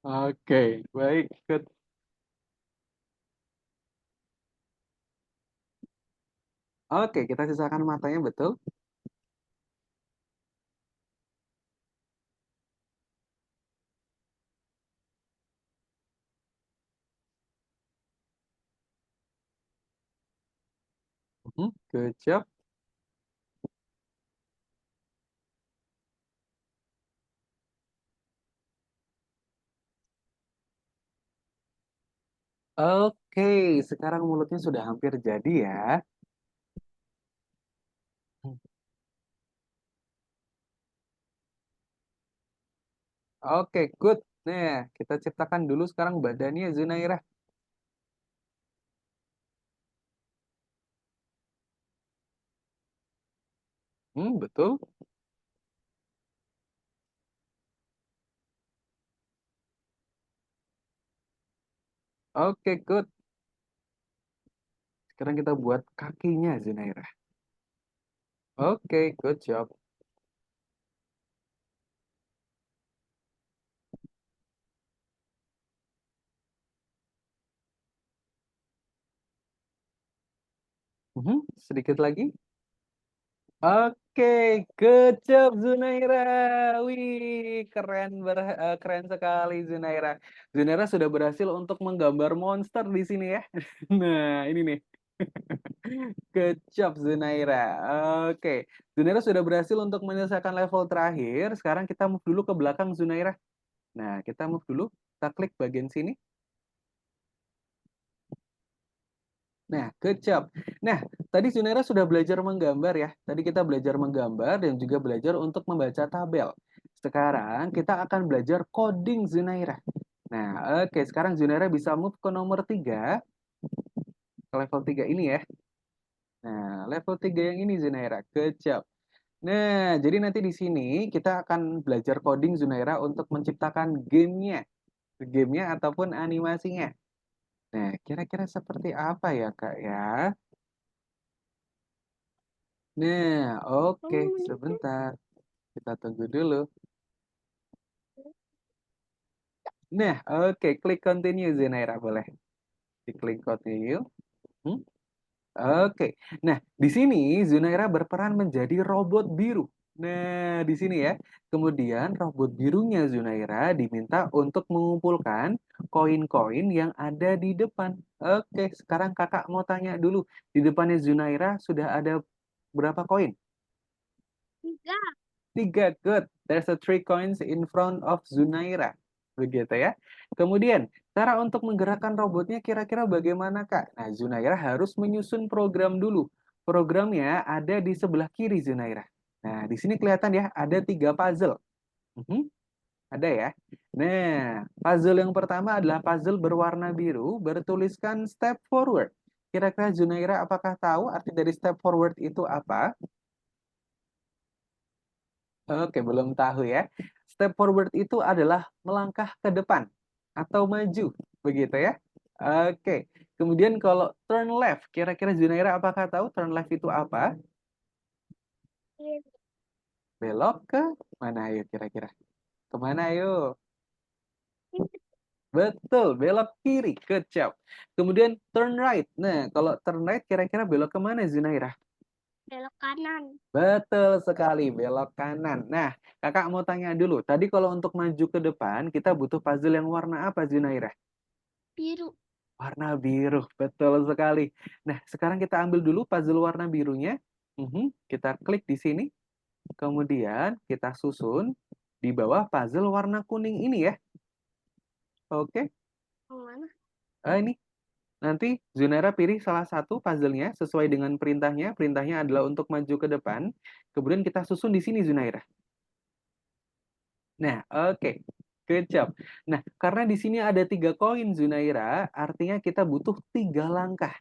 Oke, baik. Good. Oke, kita sisakan matanya, betul. Good job. Oke, sekarang mulutnya sudah hampir jadi ya. Oke, good. Nah, kita ciptakan dulu sekarang badannya Zunaira. Betul. Oke, good. Sekarang kita buat kakinya Zunaira. Oke, good job. Sedikit lagi. Oke, good job Zunaira. Wih, keren sekali Zunaira. Zunaira sudah berhasil untuk menggambar monster di sini ya. Nah, ini nih. Good job Zunaira. Oke, Zunaira sudah berhasil untuk menyelesaikan level terakhir. Sekarang kita move dulu ke belakang Zunaira. Nah, kita move dulu. Kita klik bagian sini. Nah, good job. Nah, tadi Zunaira sudah belajar menggambar ya. Tadi kita belajar menggambar dan juga belajar untuk membaca tabel. sekarang kita akan belajar coding Zunairah. Nah, oke, sekarang Zunairah bisa move ke nomor 3, ke level 3 ini ya. Nah, level 3 yang ini Zunairah, kecap. Nah, jadi nanti di sini kita akan belajar coding Zunairah untuk menciptakan gamenya ataupun animasinya. Nah, kira-kira seperti apa ya, Kak ya? Nah, oke, sebentar. Kita tunggu dulu. Nah, oke, klik continue Zunairah, boleh. Diklik continue. Hmm? Oke. Nah, di sini Zunaira berperan menjadi robot biru. Nah, di sini ya. Kemudian robot birunya Zunaira diminta untuk mengumpulkan koin-koin yang ada di depan. Oke, sekarang kakak mau tanya dulu. Di depannya Zunaira sudah ada berapa koin? 3. 3, good. There's a 3 coins in front of Zunaira. Begitu ya. Kemudian, cara untuk menggerakkan robotnya kira-kira bagaimana, Kak? Nah, Zunaira harus menyusun program dulu. Programnya ada di sebelah kiri Zunaira. Nah, di sini kelihatan ya, ada 3 puzzle. Mhm, ada ya. Nah, puzzle yang pertama adalah puzzle berwarna biru, bertuliskan step forward. Kira-kira Zunaira apakah tahu arti dari step forward itu apa? Oke, belum tahu ya. Step forward itu adalah melangkah ke depan atau maju, begitu ya. Oke. Kemudian kalau turn left, kira-kira Junaira apakah tahu turn left itu apa? Belok ke mana ayo kira-kira? Kemana ayo? Betul, belok kiri. Good job. Kemudian turn right. Nah, kalau turn right kira-kira belok kemana Zunaira? Belok kanan. Betul sekali, belok kanan. Nah, kakak mau tanya dulu. Tadi kalau untuk maju ke depan, kita butuh puzzle yang warna apa, Zunaira? Biru. Warna biru, betul sekali. Nah, sekarang kita ambil dulu puzzle warna birunya. Kita klik di sini. Kemudian kita susun di bawah puzzle warna kuning ini ya. Oke, Yang mana? ini. Nanti Zunera pilih salah satu puzzle-nya sesuai dengan perintahnya. Perintahnya adalah untuk maju ke depan. Kemudian kita susun di sini Zunaira. Nah, oke. Good job. Nah, karena di sini ada 3 koin Zunaira, artinya kita butuh 3 langkah.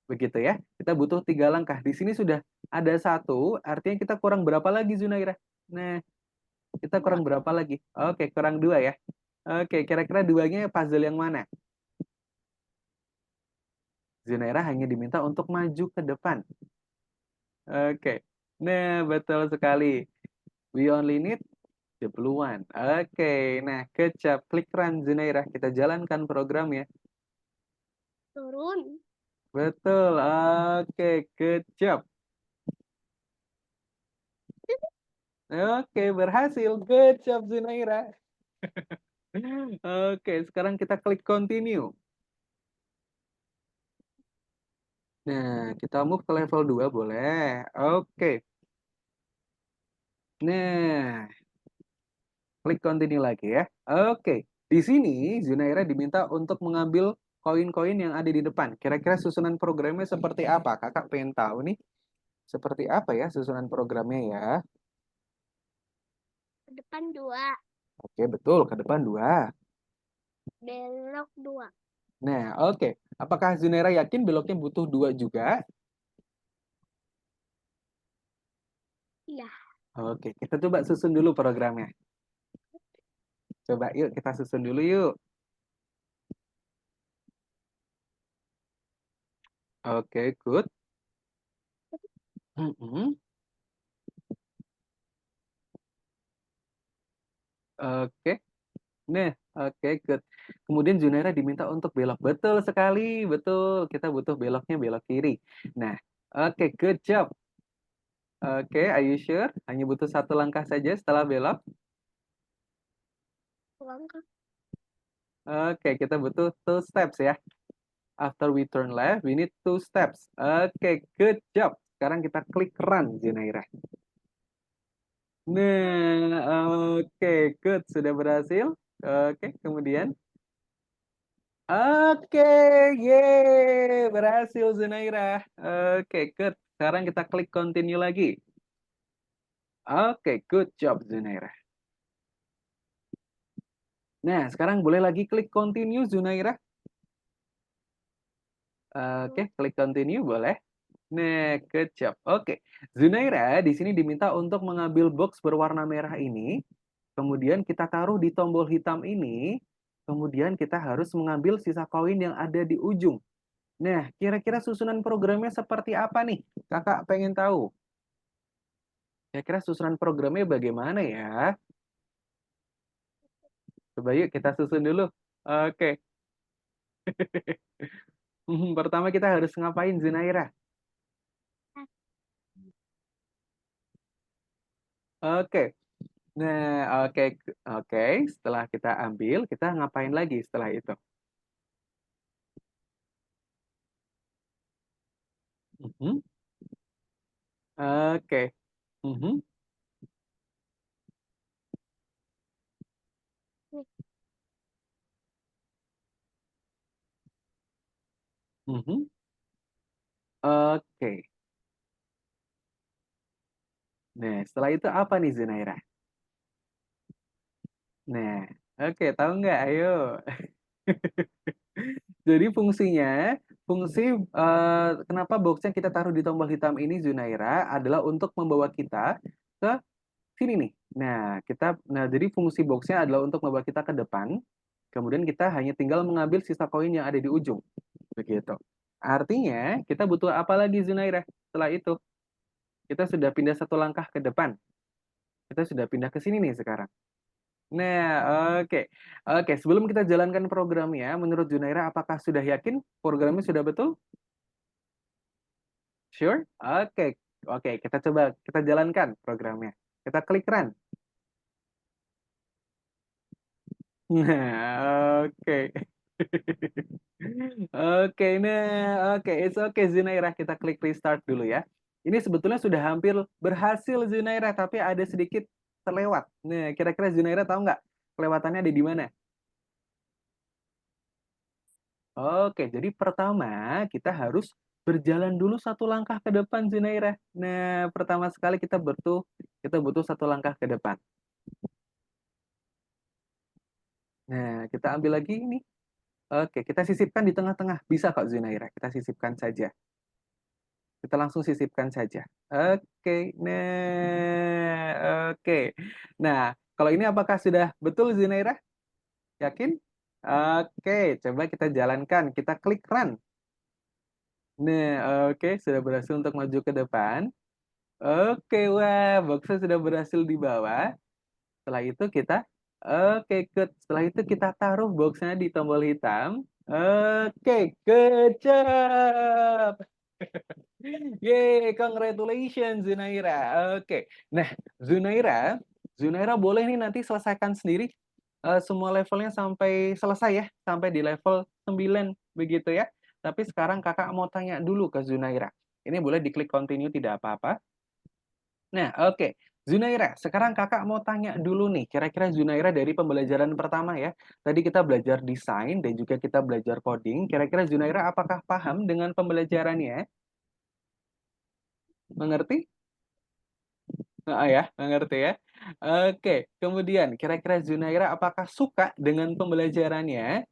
Begitu ya. Kita butuh 3 langkah. Di sini sudah ada 1, artinya kita kurang berapa lagi Zunaira? Nah, kita kurang berapa lagi? Oke, kurang 2 ya. Oke, kira-kira 2-nya puzzle yang mana? Zunaira hanya diminta untuk maju ke depan. Oke. Nah, betul sekali. We only need the blue one. Oke. Nah, kecap. Klik run, Zunaira. Kita jalankan programnya. Turun. Betul. Oke, kecap. Oke, berhasil. Good job, Zunaira. Oke, sekarang kita klik continue. Nah, kita move ke level 2 boleh. Oke. Nah, klik continue lagi ya. Oke. Di sini Zunaira diminta untuk mengambil koin-koin yang ada di depan. Kira-kira susunan programnya seperti apa? Kakak pengen tahu nih. Seperti apa ya susunan programnya ya? Ke depan 2. Oke, betul. Ke depan 2. Belok 2. Nah, oke. Apakah Zunaira yakin beloknya butuh 2 juga? Iya. Oke, kita coba susun dulu programnya. Coba yuk kita susun dulu yuk. Oke, good. Mm-mm. Oke. Nah, oke, good. Kemudian Junaira diminta untuk belok. Betul sekali, betul. Kita butuh beloknya belok kiri. Nah, oke, good job. Oke, are you sure? Hanya butuh 1 langkah saja setelah belok. Langkah. Oke, kita butuh 2 steps ya. After we turn left, we need 2 steps. Oke, good job. Sekarang kita klik run, Junaira. Nah, oke, good. Sudah berhasil. Oke, kemudian. Oke, yeay, berhasil Zunaira. Oke, good. Sekarang kita klik continue lagi. Oke, good job Zunaira. Nah, sekarang boleh lagi klik continue, Zunaira. Oke, klik continue boleh. Nah, good job. Oke, Zunaira di sini diminta untuk mengambil box berwarna merah ini, kemudian kita taruh di tombol hitam ini, kemudian kita harus mengambil sisa koin yang ada di ujung. Nah, kira-kira susunan programnya seperti apa nih? Kakak pengen tahu. Kira-kira susunan programnya bagaimana ya? Coba yuk kita susun dulu. Oke. Pertama kita harus ngapain, Zunaira? Oke. Nah, oke, oke. Setelah kita ambil, kita ngapain lagi setelah itu? Mhm. Oke. Mhm. Mhm. Oke. Nah, setelah itu apa nih, Zunaira? Nah, oke, tahu nggak? Ayo. Jadi fungsinya, kenapa boxnya kita taruh di tombol hitam ini, Zunaira, adalah untuk membawa kita ke sini nih. Nah, jadi fungsi boxnya adalah untuk membawa kita ke depan. Kemudian kita hanya tinggal mengambil sisa koin yang ada di ujung, begitu. Artinya kita butuh apa lagi, Zunaira? Setelah itu kita sudah pindah satu langkah ke depan. Kita sudah pindah ke sini nih sekarang. Nah, oke. Oke, sebelum kita jalankan programnya, menurut Junaira, apakah sudah yakin programnya sudah betul? Sure? Oke. Oke, kita coba kita jalankan programnya. Kita klik run. Nah, oke. Oke, nah, oke, it's okay Zunaira. Kita klik restart dulu ya. Ini sebetulnya sudah hampir berhasil Zunaira, tapi ada sedikit terlewat. Nah, kira-kira Zunaira tahu nggak kelewatannya ada di mana? Oke, jadi pertama kita harus berjalan dulu satu langkah ke depan, Zunaira. Nah, pertama sekali kita butuh satu langkah ke depan. Nah, kita ambil lagi ini. Oke, kita sisipkan di tengah-tengah. Bisa kok, Zunaira. Kita sisipkan saja. Kita langsung sisipkan saja. Oke, nah, oke. Nah, kalau ini apakah sudah betul, Zunaira? Yakin? Oke, coba kita jalankan. Kita klik run. Nah, oke, sudah berhasil untuk maju ke depan. Oke, wah, boxnya sudah berhasil dibawa. Setelah itu oke, setelah itu kita taruh boxnya di tombol hitam. Oke, good job. Yeay, congratulations Zunaira. Oke. Nah, Zunaira boleh nih nanti selesaikan sendiri semua levelnya sampai selesai ya, sampai di level 9 begitu ya. Tapi sekarang Kakak mau tanya dulu ke Zunaira. Ini boleh diklik continue tidak apa-apa. Nah, oke. Zunaira, sekarang Kakak mau tanya dulu nih, kira-kira Zunaira dari pembelajaran pertama ya. Tadi kita belajar desain dan juga kita belajar coding. Kira-kira Zunaira apakah paham dengan pembelajarannya? Mengerti? Oh ya, mengerti ya. Oke, kemudian kira-kira Zunaira apakah suka dengan pembelajarannya?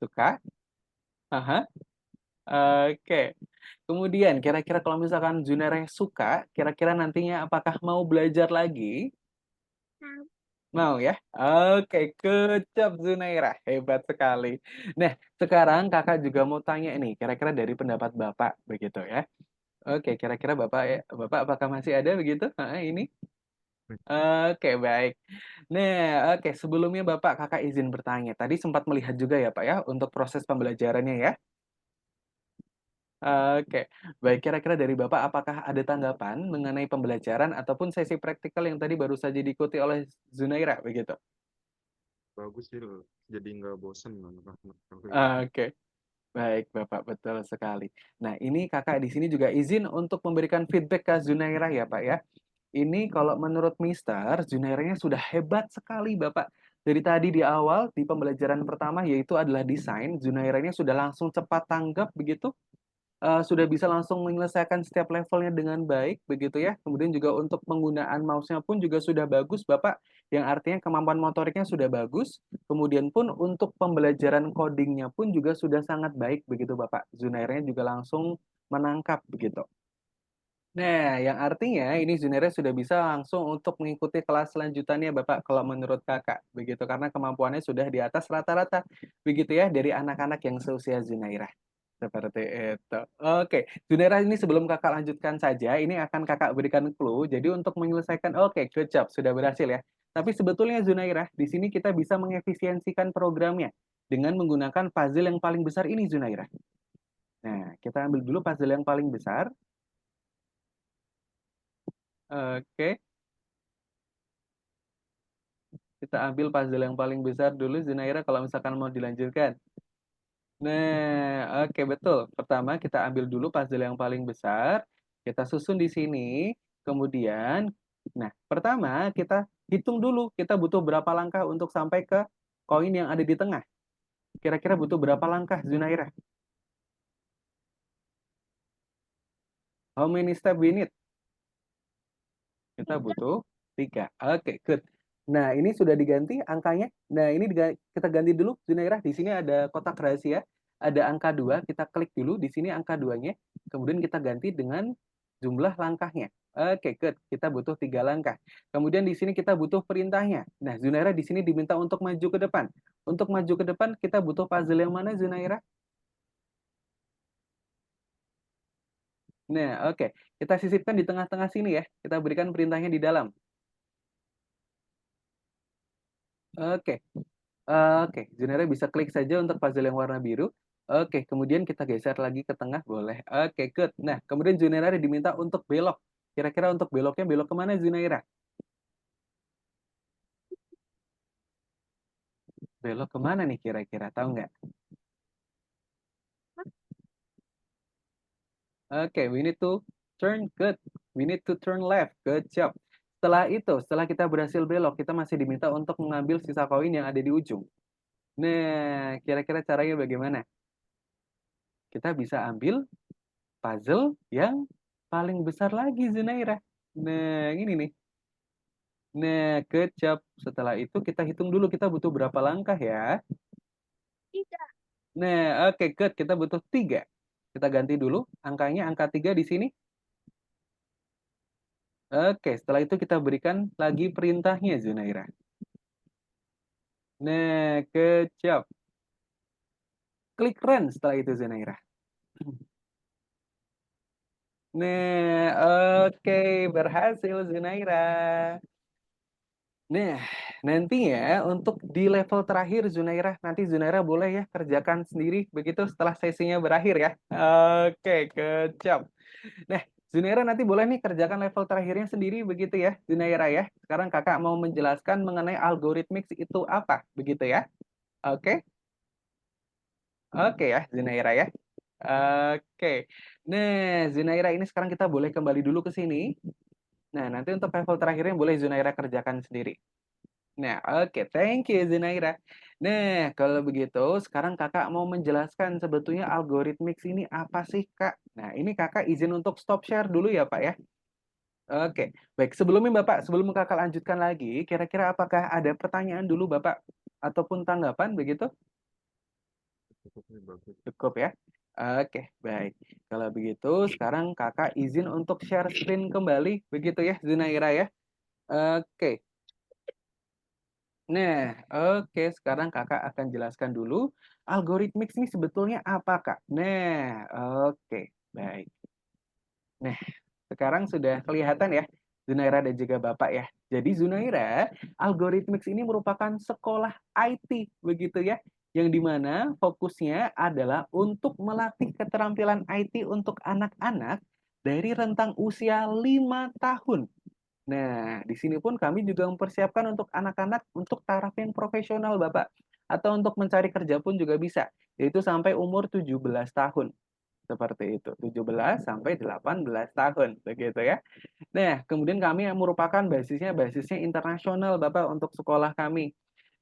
Suka? Aha. Oke. Kemudian kira-kira kalau misalkan Zunaira suka, kira-kira nantinya apakah mau belajar lagi? Mau ya? Oke, good job Zunaira. Hebat sekali. Nah, sekarang kakak juga mau tanya nih, kira-kira dari pendapat Bapak begitu ya. Oke, kira-kira Bapak apakah masih ada begitu? Ini? Oke, baik. Nah, oke, sebelumnya Bapak, Kakak izin bertanya. Tadi sempat melihat juga ya, Pak ya, untuk proses pembelajarannya ya. Oke, baik. Kira-kira dari Bapak, apakah ada tanggapan mengenai pembelajaran ataupun sesi praktikal yang tadi baru saja diikuti oleh Zunaira, begitu? Bagus sih loh. Jadi nggak bosen anak-anak kalau kayak gini. Oke, baik Bapak, betul sekali. Nah, ini Kakak di sini juga izin untuk memberikan feedback ke Zunaira ya, Pak ya. Ini kalau menurut Mister, Junairnya sudah hebat sekali, Bapak. Dari tadi di awal, di pembelajaran pertama, yaitu adalah desain, Junairanya sudah langsung cepat tanggap, begitu. Sudah bisa langsung menyelesaikan setiap levelnya dengan baik, begitu ya. Kemudian juga untuk penggunaan mouse-nya pun juga sudah bagus, Bapak. yang artinya kemampuan motoriknya sudah bagus, kemudian pun untuk pembelajaran codingnya pun juga sudah sangat baik begitu Bapak. Zunairanya juga langsung menangkap begitu. Nah, yang artinya ini Zunaira sudah bisa langsung untuk mengikuti kelas selanjutannya Bapak kalau menurut Kakak, begitu karena kemampuannya sudah di atas rata-rata, begitu ya dari anak-anak yang seusia Zunaira. Seperti itu. Oke, Zunaira ini sebelum Kakak lanjutkan saja, ini akan Kakak berikan clue. Jadi untuk menyelesaikan, oke, good job, sudah berhasil ya. Tapi sebetulnya Zunaira, di sini kita bisa mengefisiensikan programnya dengan menggunakan puzzle yang paling besar ini Zunaira. Nah, kita ambil dulu puzzle yang paling besar. Oke. Kita ambil puzzle yang paling besar dulu, Zunaira, kalau misalkan mau dilanjutkan. Nah, oke, betul. Pertama, kita ambil dulu puzzle yang paling besar. Kita susun di sini. Kemudian, nah, pertama kita hitung dulu. Kita butuh berapa langkah untuk sampai ke koin yang ada di tengah. Kira-kira butuh berapa langkah, Zunaira? How many step we need? Kita butuh 3. Oke, good. Nah, ini sudah diganti angkanya. Nah, ini kita ganti dulu, Zunairah. Di sini ada kotak rahasia. Ada angka 2. Kita klik dulu. Di sini angka 2-nya. Kemudian kita ganti dengan jumlah langkahnya. Oke, good. Kita butuh 3 langkah. Kemudian di sini kita butuh perintahnya. Nah, Zunairah di sini diminta untuk maju ke depan. Untuk maju ke depan, kita butuh puzzle yang mana, Zunairah? Nah, oke. Kita sisipkan di tengah-tengah sini ya. Kita berikan perintahnya di dalam. Oke. Oke, Junera bisa klik saja untuk puzzle yang warna biru. Oke, kemudian kita geser lagi ke tengah, boleh. Oke, good. Nah, kemudian Junera diminta untuk belok. Kira-kira untuk beloknya belok kemana, Junera? Belok kemana nih kira-kira? Tahu nggak? Oke, we need to turn, good. We need to turn left, good job. Setelah itu, setelah kita berhasil belok, kita masih diminta untuk mengambil sisa koin yang ada di ujung. Nah, kira-kira caranya bagaimana? Kita bisa ambil puzzle yang paling besar lagi, Zunaira. Nah, ini nih. Nah, good job. Setelah itu kita hitung dulu kita butuh berapa langkah ya. Tidak. Nah, oke, good. Kita butuh 3. Kita ganti dulu angkanya, angka 3 di sini. Oke, setelah itu kita berikan lagi perintahnya, Zunaira. Nah, good job. Klik run setelah itu, Zunaira. Nah, oke, berhasil, Zunaira. Nah, nantinya untuk di level terakhir Zunairah, nanti Zunairah boleh ya kerjakan sendiri begitu setelah sesinya berakhir ya. Oke, kecap. Nah, Zunairah nanti boleh nih kerjakan level terakhirnya sendiri begitu ya, Zunairah ya. Sekarang kakak mau menjelaskan mengenai algoritmik itu apa, begitu ya. Oke, oke ya, Zunairah ya. Oke. Nah, Zunairah ini sekarang kita boleh kembali dulu ke sini. Nah, nanti untuk level terakhirnya boleh Zunairah kerjakan sendiri. Nah, oke, thank you Zunaira. Nah, kalau begitu sekarang kakak mau menjelaskan sebetulnya algoritmik ini apa sih, Kak? Nah, ini kakak izin untuk stop share dulu ya, Pak ya. Oke, baik. Sebelumnya Bapak, sebelum kakak lanjutkan lagi, kira-kira apakah ada pertanyaan dulu Bapak ataupun tanggapan begitu? Cukupnya bagus. Cukup ya. Oke, baik. Kalau begitu, sekarang kakak izin untuk share screen kembali, begitu ya, Zunaira ya. Oke. Nah, oke, sekarang kakak akan jelaskan dulu algoritmik ini sebetulnya apa, Kak? Nah, oke, baik. Nah, sekarang sudah kelihatan ya, Zunaira dan juga Bapak ya. Jadi Zunaira, algoritmik ini merupakan sekolah IT, begitu ya, yang dimana fokusnya adalah untuk melatih keterampilan IT untuk anak-anak dari rentang usia 5 tahun. Nah, di sini pun kami juga mempersiapkan untuk anak-anak untuk taraf yang profesional, Bapak. Atau untuk mencari kerja pun juga bisa, yaitu sampai umur 17 tahun. Seperti itu, 17 sampai 18 tahun, begitu ya. Nah, kemudian kami yang merupakan basisnya internasional, Bapak, untuk sekolah kami.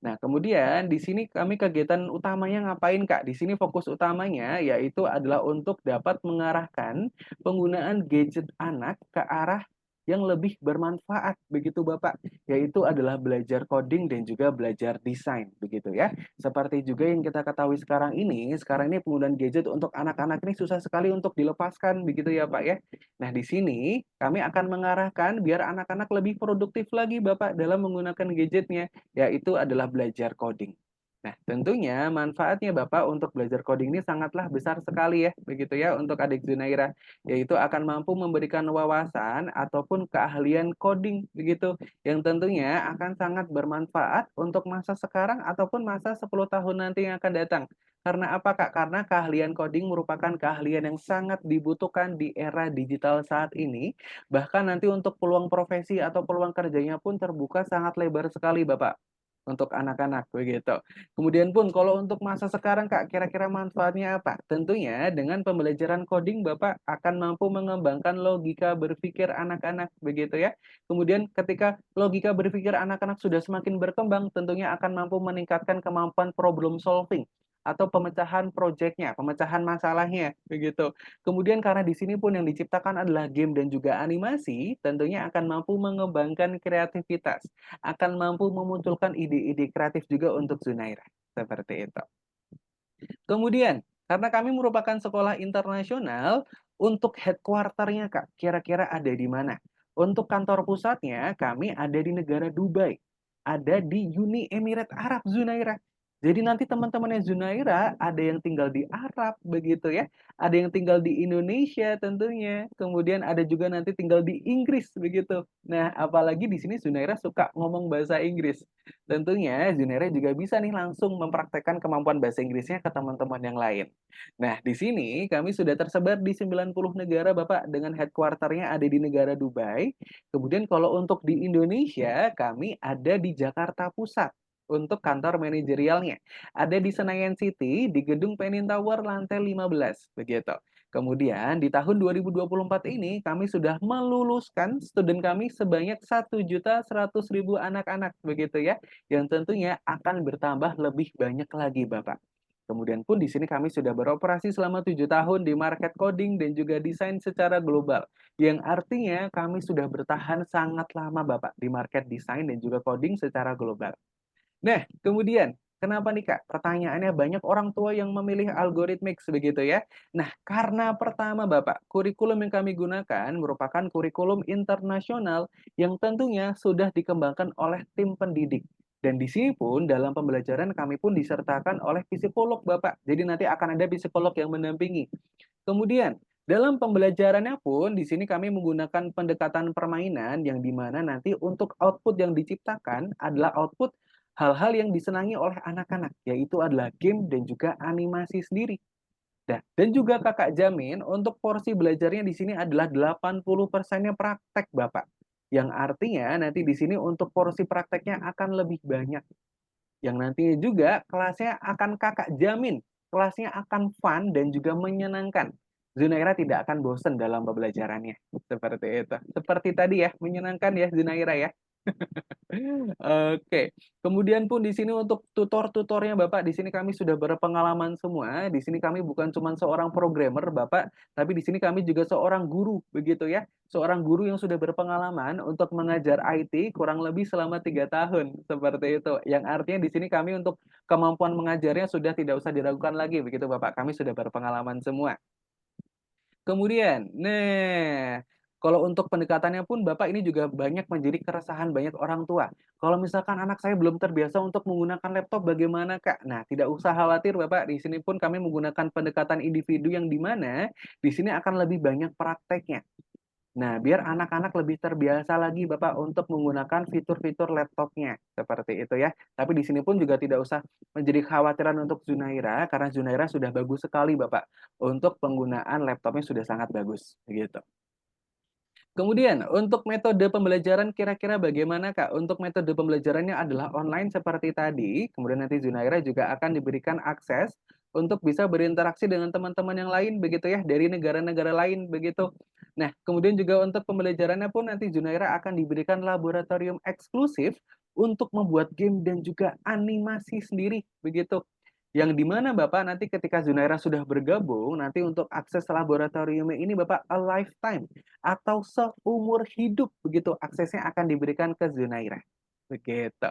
Nah, kemudian di sini kami kegiatan utamanya ngapain, Kak? Di sini fokus utamanya yaitu adalah untuk dapat mengarahkan penggunaan gadget anak ke arah yang lebih bermanfaat begitu Bapak, yaitu adalah belajar coding dan juga belajar desain begitu ya. Seperti juga yang kita ketahui sekarang ini penggunaan gadget untuk anak-anak ini susah sekali untuk dilepaskan begitu ya Pak ya. Nah, di sini kami akan mengarahkan biar anak-anak lebih produktif lagi Bapak dalam menggunakan gadgetnya, yaitu adalah belajar coding. Nah, tentunya manfaatnya Bapak untuk belajar coding ini sangatlah besar sekali ya, begitu ya untuk adik Zunaira, yaitu akan mampu memberikan wawasan ataupun keahlian coding begitu, yang tentunya akan sangat bermanfaat untuk masa sekarang ataupun masa 10 tahun nanti yang akan datang. Karena apa Kak? Karena keahlian coding merupakan keahlian yang sangat dibutuhkan di era digital saat ini, bahkan nanti untuk peluang profesi atau peluang kerjanya pun terbuka sangat lebar sekali Bapak untuk anak-anak begitu. Kemudian pun kalau untuk masa sekarang Kak, kira-kira manfaatnya apa? Tentunya dengan pembelajaran coding Bapak akan mampu mengembangkan logika berpikir anak-anak begitu ya. Kemudian ketika logika berpikir anak-anak sudah semakin berkembang, tentunya akan mampu meningkatkan kemampuan problem solving atau pemecahan proyeknya, pemecahan masalahnya begitu. Kemudian karena di sini pun yang diciptakan adalah game dan juga animasi, tentunya akan mampu mengembangkan kreativitas, akan mampu memunculkan ide-ide kreatif juga untuk Zunaira. Seperti itu. Kemudian, karena kami merupakan sekolah internasional, untuk headquarter-nya Kak, kira-kira ada di mana? Untuk kantor pusatnya, kami ada di negara Dubai. Ada di Uni Emirat Arab, Zunaira. Jadi nanti teman-temannya Zunaira ada yang tinggal di Arab begitu ya, ada yang tinggal di Indonesia tentunya, kemudian ada juga nanti tinggal di Inggris begitu. Nah, apalagi di sini Zunaira suka ngomong bahasa Inggris. Tentunya Zunaira juga bisa nih langsung mempraktekkan kemampuan bahasa Inggrisnya ke teman-teman yang lain. Nah, di sini kami sudah tersebar di 90 negara Bapak dengan headquarter-nya ada di negara Dubai. Kemudian kalau untuk di Indonesia, kami ada di Jakarta Pusat untuk kantor manajerialnya. Ada di Senayan City di Gedung Penin Tower lantai 15 begitu. Kemudian di tahun 2024 ini kami sudah meluluskan student kami sebanyak 1.100.000 anak-anak begitu ya, yang tentunya akan bertambah lebih banyak lagi Bapak. Kemudian pun di sini kami sudah beroperasi selama 7 tahun di market coding dan juga desain secara global. Yang artinya kami sudah bertahan sangat lama Bapak di market desain dan juga coding secara global. Nah, kemudian kenapa nih Kak? Pertanyaannya banyak orang tua yang memilih algorithmics begitu ya. Nah, karena pertama Bapak, kurikulum yang kami gunakan merupakan kurikulum internasional yang tentunya sudah dikembangkan oleh tim pendidik. Dan di sini pun dalam pembelajaran kami pun disertakan oleh psikolog Bapak. Jadi nanti akan ada psikolog yang mendampingi. Kemudian, dalam pembelajarannya pun di sini kami menggunakan pendekatan permainan yang dimana nanti untuk output yang diciptakan adalah output hal-hal yang disenangi oleh anak-anak, yaitu adalah game dan juga animasi sendiri. Dan juga Kakak jamin untuk porsi belajarnya di sini adalah 80%-nya praktek, Bapak. Yang artinya nanti di sini untuk porsi prakteknya akan lebih banyak. Yang nantinya juga kelasnya akan Kakak jamin, kelasnya akan fun dan juga menyenangkan. Zunaira tidak akan bosan dalam pembelajarannya. Seperti itu. Seperti tadi ya, menyenangkan ya Zunaira ya. Oke. Kemudian pun di sini untuk tutor-tutornya Bapak, di sini kami sudah berpengalaman semua. Di sini kami bukan cuma seorang programmer Bapak, tapi di sini kami juga seorang guru begitu ya. Seorang guru yang sudah berpengalaman untuk mengajar IT kurang lebih selama 3 tahun seperti itu. Yang artinya di sini kami untuk kemampuan mengajarnya sudah tidak usah diragukan lagi begitu Bapak. Kami sudah berpengalaman semua. Kemudian, nah, kalau untuk pendekatannya pun Bapak ini juga banyak menjadi keresahan banyak orang tua. Kalau misalkan anak saya belum terbiasa untuk menggunakan laptop bagaimana, Kak? Nah, tidak usah khawatir Bapak, di sini pun kami menggunakan pendekatan individu yang di mana di sini akan lebih banyak prakteknya. Nah, biar anak-anak lebih terbiasa lagi Bapak untuk menggunakan fitur-fitur laptopnya, seperti itu ya. Tapi di sini pun juga tidak usah menjadi kekhawatiran untuk Zunaira, karena Zunaira sudah bagus sekali Bapak. Untuk penggunaan laptopnya sudah sangat bagus, begitu. Kemudian, untuk metode pembelajaran kira-kira bagaimana, Kak? Untuk metode pembelajarannya adalah online seperti tadi, kemudian nanti Zunaira juga akan diberikan akses untuk bisa berinteraksi dengan teman-teman yang lain, begitu ya, dari negara-negara lain, begitu. Nah, kemudian juga untuk pembelajarannya pun nanti Zunaira akan diberikan laboratorium eksklusif untuk membuat game dan juga animasi sendiri, begitu. Yang di mana Bapak nanti ketika Zunaira sudah bergabung, nanti untuk akses laboratorium ini Bapak a lifetime atau seumur hidup begitu aksesnya akan diberikan ke Zunaira. Begitu.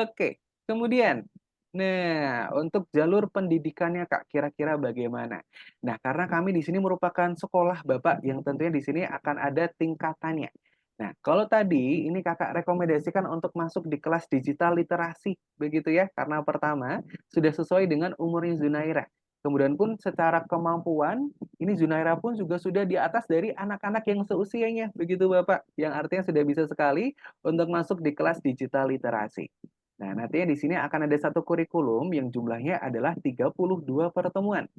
Oke. Kemudian, nah untuk jalur pendidikannya Kak, kira-kira bagaimana? Nah, karena kami di sini merupakan sekolah Bapak yang tentunya di sini akan ada tingkatannya. Nah, kalau tadi ini Kakak rekomendasikan untuk masuk di kelas digital literasi, begitu ya? Karena pertama, sudah sesuai dengan umurnya Zunaira. Kemudian pun secara kemampuan, ini Zunaira pun juga sudah di atas dari anak-anak yang seusianya, begitu Bapak. Yang artinya sudah bisa sekali untuk masuk di kelas digital literasi. Nah, nantinya di sini akan ada satu kurikulum yang jumlahnya adalah 32 pertemuan.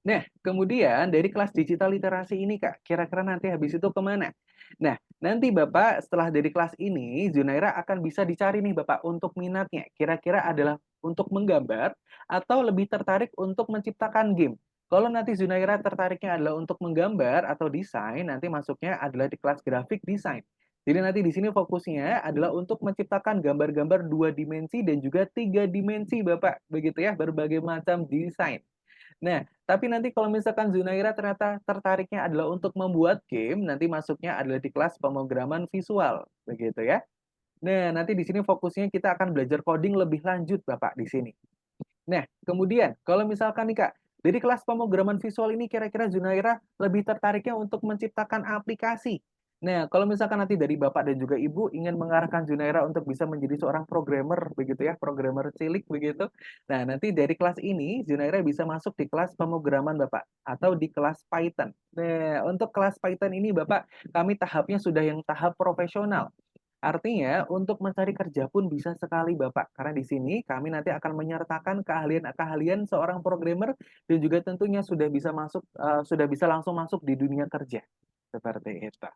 Nah, kemudian dari kelas digital literasi ini, Kak, kira-kira nanti habis itu kemana? Nah, nanti Bapak setelah dari kelas ini, Zunaira akan bisa dicari nih Bapak untuk minatnya. Kira-kira adalah untuk menggambar atau lebih tertarik untuk menciptakan game. Kalau nanti Zunaira tertariknya adalah untuk menggambar atau desain, nanti masuknya adalah di kelas grafik desain. Jadi nanti di sini fokusnya adalah untuk menciptakan gambar-gambar 2 dimensi dan juga 3 dimensi, Bapak. Begitu ya, berbagai macam desain. Nah, tapi nanti kalau misalkan Zunaira ternyata tertariknya adalah untuk membuat game, nanti masuknya adalah di kelas pemrograman visual, begitu ya. Nah, nanti di sini fokusnya kita akan belajar coding lebih lanjut, Bapak, di sini. Nah, kemudian kalau misalkan nih Kak, dari kelas pemrograman visual ini kira-kira Zunaira lebih tertariknya untuk menciptakan aplikasi. Nah, kalau misalkan nanti dari Bapak dan juga Ibu ingin mengarahkan Zunaira untuk bisa menjadi seorang programmer begitu ya, programmer cilik begitu. Nah, nanti dari kelas ini Zunaira bisa masuk di kelas pemrograman Bapak atau di kelas Python. Nah, untuk kelas Python ini Bapak, kami tahapnya sudah yang tahap profesional. Artinya, untuk mencari kerja pun bisa sekali, Bapak. Karena di sini kami nanti akan menyertakan keahlian-keahlian seorang programmer dan juga tentunya sudah bisa masuk, sudah bisa langsung masuk di dunia kerja. Seperti itu.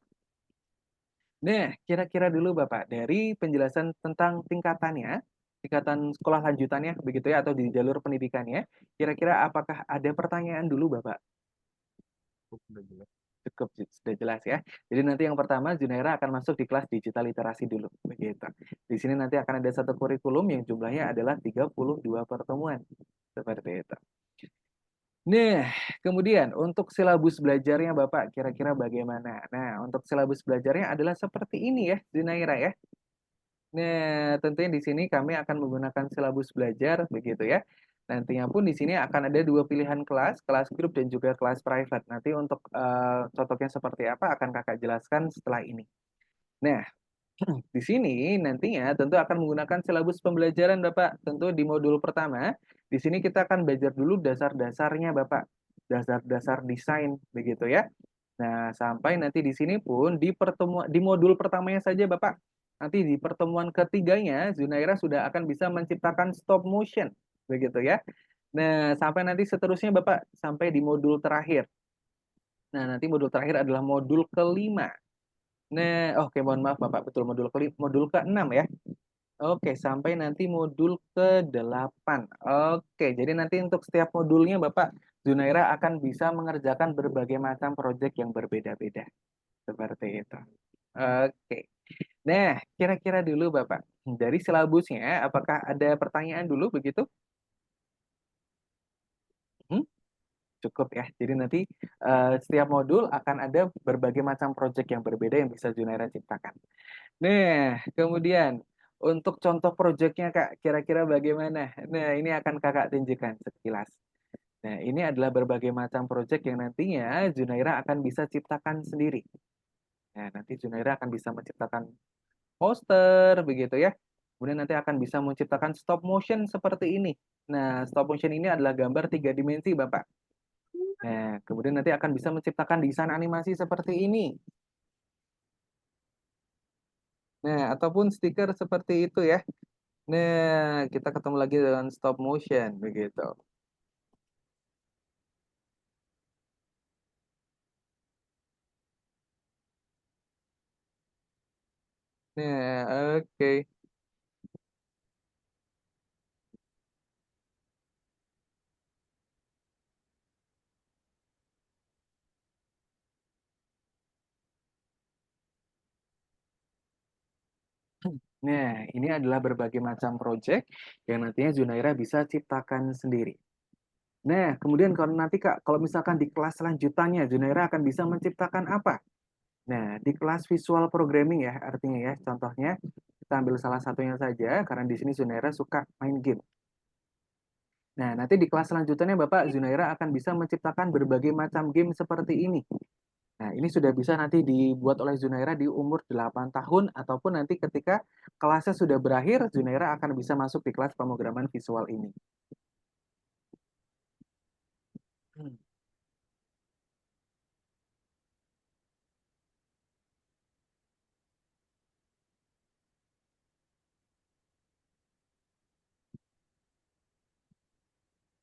Nah, kira-kira dulu Bapak, dari penjelasan tentang tingkatannya, tingkatan sekolah lanjutannya, begitu ya, atau di jalur pendidikannya, kira-kira apakah ada pertanyaan dulu Bapak? Udah jelas. Cukup, sudah jelas ya. Jadi nanti yang pertama Junaira akan masuk di kelas digital literasi dulu, begitu. Di sini nanti akan ada satu kurikulum yang jumlahnya adalah 32 pertemuan. Seperti itu. Nah, kemudian untuk silabus belajarnya Bapak, kira-kira bagaimana? Nah, untuk silabus belajarnya adalah seperti ini ya, Junaira ya. Nah, tentunya di sini kami akan menggunakan silabus belajar begitu ya. Nantinya pun di sini akan ada 2 pilihan kelas, kelas grup dan juga kelas private. Nanti untuk cocoknya seperti apa akan Kakak jelaskan setelah ini. Nah, di sini nantinya tentu akan menggunakan silabus pembelajaran Bapak. Tentu di modul pertama, di sini kita akan belajar dulu dasar-dasarnya Bapak. Dasar-dasar desain begitu ya. Nah, sampai nanti di sini pun di pertemuan di modul pertamanya saja Bapak. Nanti di pertemuan ketiganya Zunaira sudah akan bisa menciptakan stop motion begitu ya. Nah, sampai nanti seterusnya Bapak sampai di modul terakhir. Nah, nanti modul terakhir adalah modul kelima. Nah, oke mohon maaf Bapak, betul modul ke-6 ya. Oke, sampai nanti modul ke-8. Oke, jadi nanti untuk setiap modulnya Bapak Zunaira akan bisa mengerjakan berbagai macam proyek yang berbeda-beda. Seperti itu. Oke. Nah, kira-kira dulu Bapak, dari silabusnya apakah ada pertanyaan dulu begitu? Hmm? Cukup ya. Jadi nanti setiap modul akan ada berbagai macam proyek yang berbeda yang bisa Junaira ciptakan. Nah, kemudian untuk contoh proyeknya Kak, kira-kira bagaimana? Nah, ini akan Kakak tunjukkan sekilas. Nah, ini adalah berbagai macam proyek yang nantinya Junaira akan bisa ciptakan sendiri. Nah, nanti Junaira akan bisa menciptakan poster begitu ya. Kemudian nanti akan bisa menciptakan stop motion seperti ini. Nah, stop motion ini adalah gambar 3 dimensi, Bapak. Nah, kemudian nanti akan bisa menciptakan desain animasi seperti ini. Nah, ataupun stiker seperti itu ya. Nah, kita ketemu lagi dengan stop motion begitu. Nah, oke. Nah, ini adalah berbagai macam proyek yang nantinya Zunaira bisa ciptakan sendiri. Nah, kemudian kalau nanti Kak, kalau misalkan di kelas selanjutannya Zunaira akan bisa menciptakan apa? Nah, di kelas visual programming ya, artinya ya, contohnya kita ambil salah satunya saja karena di sini Zunaira suka main game. Nah, nanti di kelas selanjutnya Bapak Zunaira akan bisa menciptakan berbagai macam game seperti ini. Nah, ini sudah bisa nanti dibuat oleh Zunaira di umur 8 tahun ataupun nanti ketika kelasnya sudah berakhir, Zunaira akan bisa masuk di kelas pemrograman visual ini. Hmm.